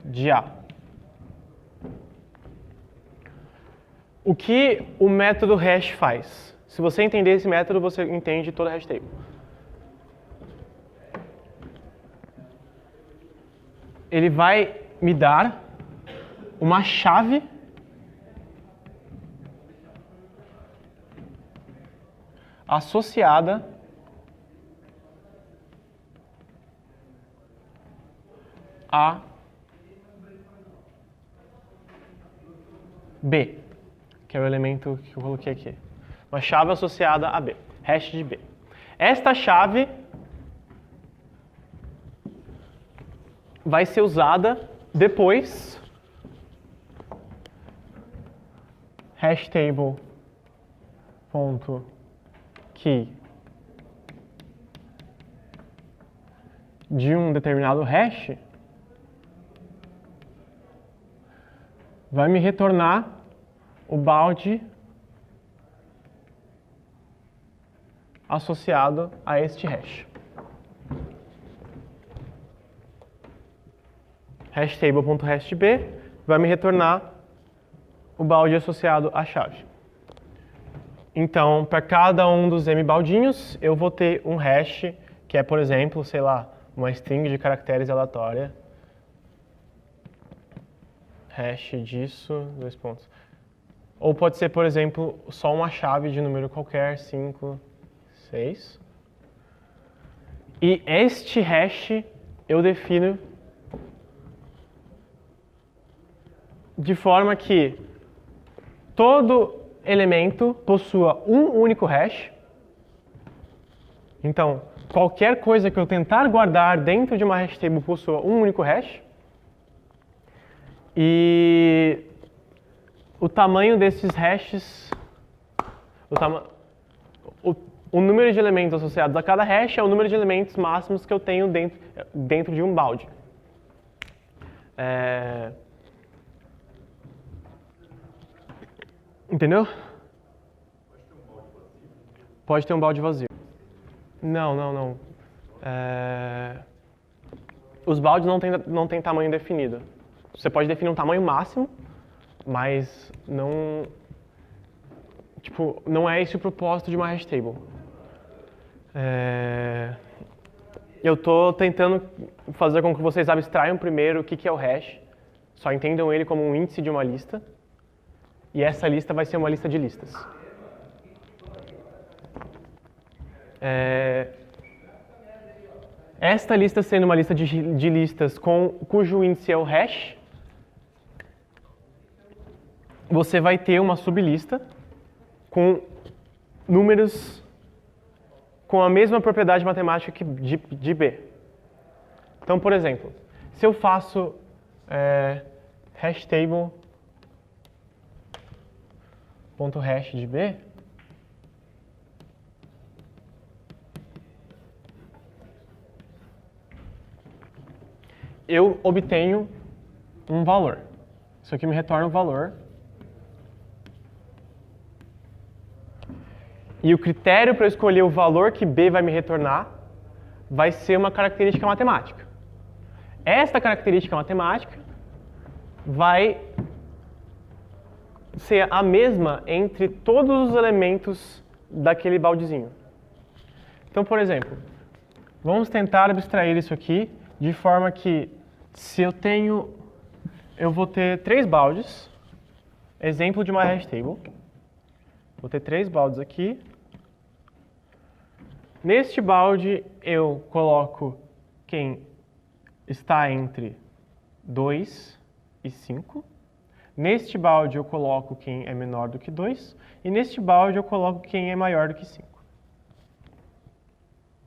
de A. O que o método hash faz? Se você entender esse método, você entende toda a hash table. Ele vai me dar uma chave associada a B, que é o elemento que eu coloquei aqui. Uma chave associada a B, hash de B. Esta chave vai ser usada depois hash table ponto key de um determinado hash vai me retornar o balde associado a este hash. Hash table.hashB vai me retornar o balde associado à chave. Então, para cada um dos m baldinhos, eu vou ter um hash, que é, por exemplo, sei lá, uma string de caracteres aleatória. Hash disso, 2 pontos. Ou pode ser, por exemplo, só uma chave de número qualquer, 5, 6. E este hash eu defino de forma que todo elemento possua um único hash. Então, qualquer coisa que eu tentar guardar dentro de uma hash table possua um único hash. E o tamanho desses hashes, o número de elementos associados a cada hash é o número de elementos máximos que eu tenho dentro de um balde. Entendeu? Pode ter um balde vazio. Não. Os baldes não têm tamanho definido. Você pode definir um tamanho máximo, mas não é esse o propósito de uma hash table. Eu estou tentando fazer com que vocês abstraiam primeiro o que é o hash, só entendam ele como um índice de uma lista, e essa lista vai ser uma lista de listas. Esta lista sendo uma lista de listas cujo índice é o hash, você vai ter uma sublista com números com a mesma propriedade matemática que de B. Então, por exemplo, se eu faço hashtable.hash de B, eu obtenho um valor. Isso aqui me retorna um valor. E o critério para eu escolher o valor que B vai me retornar vai ser uma característica matemática. Esta característica matemática vai ser a mesma entre todos os elementos daquele baldezinho. Então, por exemplo, vamos tentar abstrair isso aqui de forma que se eu vou ter 3 baldes, exemplo de uma hash table. Vou ter 3 baldes aqui. Neste balde eu coloco quem está entre 2 e 5. Neste balde eu coloco quem é menor do que 2. E neste balde eu coloco quem é maior do que 5.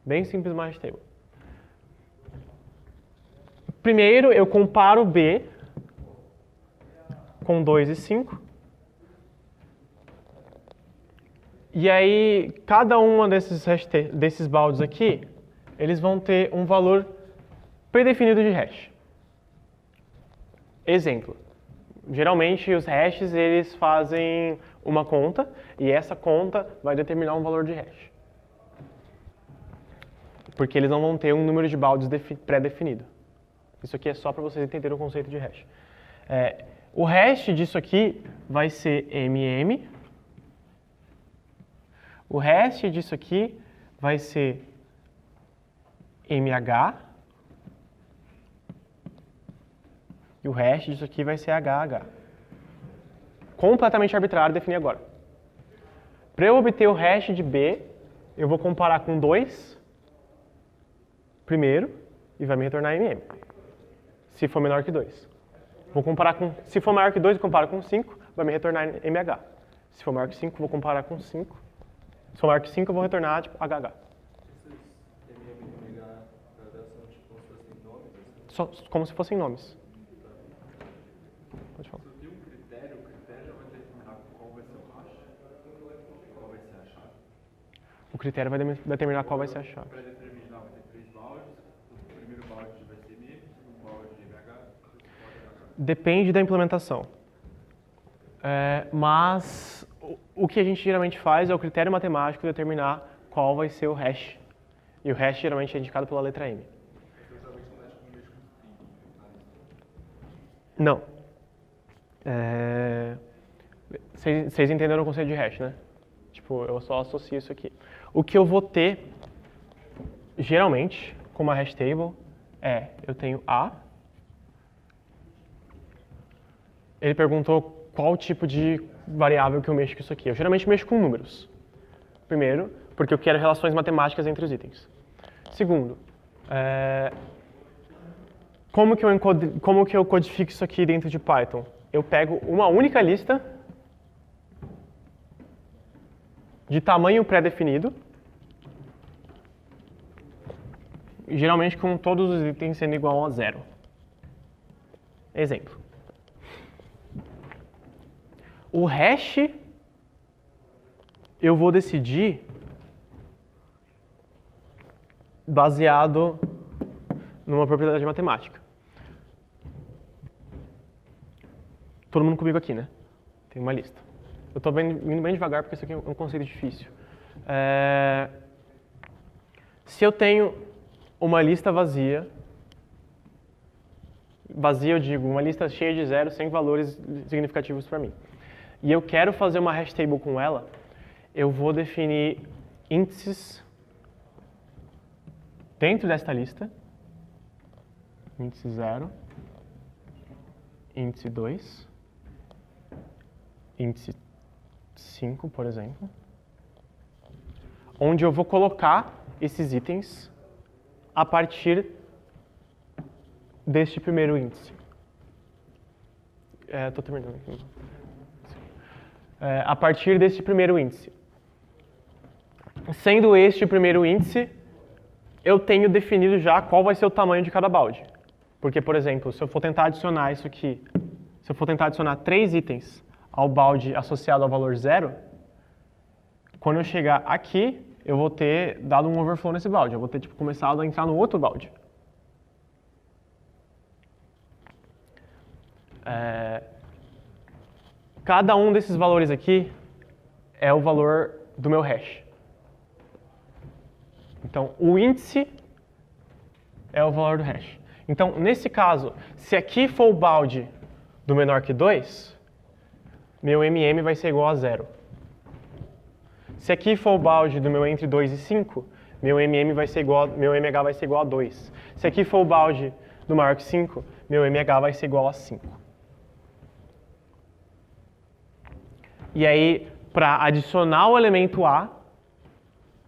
Bem simples uma hash table. Primeiro eu comparo B com 2 e 5. E aí, cada uma desses baldes aqui, eles vão ter um valor predefinido de hash. Exemplo. Geralmente, os hashes, eles fazem uma conta, e essa conta vai determinar um valor de hash. Porque eles não vão ter um número de baldes pré-definido. Isso aqui é só para vocês entenderem o conceito de hash. O hash disso aqui vai ser mm. O hash disso aqui vai ser mh. E o hash disso aqui vai ser hh. Completamente arbitrário definir agora. Para eu obter o hash de B, eu vou comparar com 2 primeiro e vai me retornar mm. Se for menor que 2. Se for maior que 2, eu comparo com 5, vai me retornar mh. Se for maior que 5, vou comparar com 5. Se for maior que 5, eu vou retornar tipo HH. Esses MM e MH são tipo como se fossem nomes? Só, como se fossem nomes. Pode falar. Se eu tenho um critério, o critério vai determinar qual vai ser o hash? Qual vai ser a chave? O critério vai determinar qual vai ser a chave. Para determinar, vai ter 3 baldes. O primeiro balde vai ser MM, o segundo balde de MH, o terceiro balde HH. Depende da implementação. Mas o que a gente geralmente faz é o critério matemático determinar qual vai ser o hash. E o hash geralmente é indicado pela letra M. Não. Vocês entenderam o conceito de hash, né? Tipo, eu só associo isso aqui. O que eu vou ter, geralmente, com uma hash table, eu tenho A. Ele perguntou qual tipo de variável que eu mexo com isso aqui. Eu geralmente mexo com números. Primeiro, porque eu quero relações matemáticas entre os itens. Segundo, como que eu codifico isso aqui dentro de Python? Eu pego uma única lista de tamanho pré-definido, geralmente com todos os itens sendo igual a 0. Exemplo. O hash eu vou decidir baseado numa propriedade matemática. Todo mundo comigo aqui, né? Tem uma lista. Eu estou indo bem devagar porque isso aqui é um conceito difícil. Se eu tenho uma lista vazia eu digo uma lista cheia de zeros sem valores significativos para mim, e eu quero fazer uma hash table com ela, eu vou definir índices dentro desta lista. Índice 0, índice 2, índice 5, por exemplo. onde eu vou colocar esses itens a partir deste primeiro índice. Estou terminando aqui. A partir deste primeiro índice. Sendo este o primeiro índice, eu tenho definido já qual vai ser o tamanho de cada balde. Porque, por exemplo, se eu for tentar adicionar isso aqui, se eu for tentar adicionar 3 itens ao balde associado ao valor 0, quando eu chegar aqui, eu vou ter dado um overflow nesse balde. Eu vou ter começado a entrar no outro balde. Cada um desses valores aqui é o valor do meu hash. Então, o índice é o valor do hash. Então, nesse caso, se aqui for o balde do menor que 2, meu MM vai ser igual a 0. Se aqui for o balde do meu entre 2 e 5, meu MH vai ser igual a 2. Se aqui for o balde do maior que 5, meu MH vai ser igual a 5. E aí, para adicionar o elemento A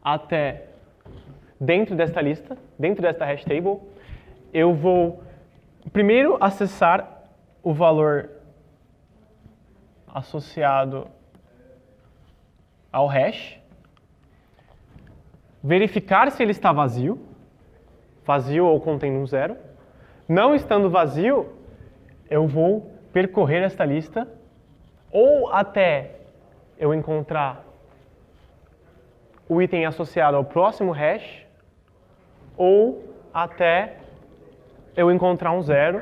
até dentro desta lista, dentro desta hash table, eu vou primeiro acessar o valor associado ao hash, verificar se ele está vazio ou contendo um 0. Não estando vazio, eu vou percorrer esta lista ou até eu encontrar o item associado ao próximo hash, ou até eu encontrar um 0,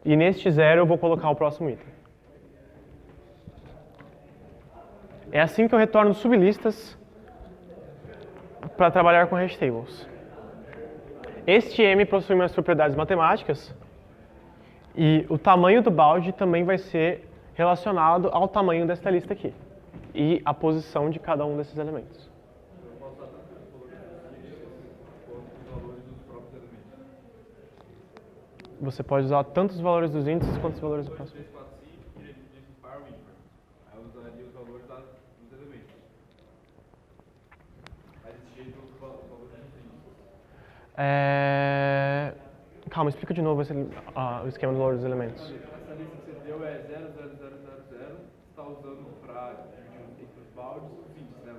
e neste 0 eu vou colocar o próximo item. É assim que eu retorno sublistas para trabalhar com hash tables. Este M possui umas propriedades matemáticas, e o tamanho do balde também vai ser relacionado ao tamanho desta lista aqui, e a posição de cada um desses elementos. Você pode usar tanto os valores dos índices quanto os valores do próximo. 3, 4, 5, ele diz par ou ímpar. Aí eu usaria os valores dos elementos. Aí desse jeito os valores dos índices. Calma, explica de novo o esquema dos valores dos elementos. Essa lista que você deu é 0, 0, 0, 0, 0. Você está usando para dividir entre os baldes os índices, né?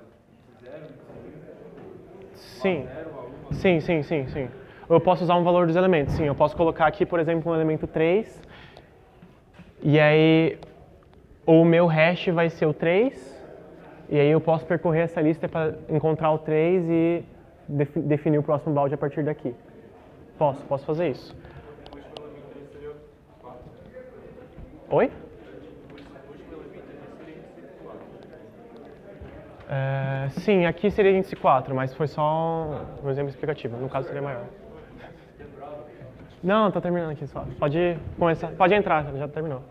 Índice 0, Sim. Eu posso usar um valor dos elementos, sim. Eu posso colocar aqui, por exemplo, um elemento 3. E aí, o meu hash vai ser o 3. E aí eu posso percorrer essa lista para encontrar o 3 e definir o próximo balde a partir daqui. Posso fazer isso. O último elemento dele seria 4. Oi? O último elemento dele seria índice 4. Sim, aqui seria índice 4, mas foi só um exemplo explicativo. No caso seria maior. Não, tá terminando aqui só. Pode começar. Pode entrar, já terminou.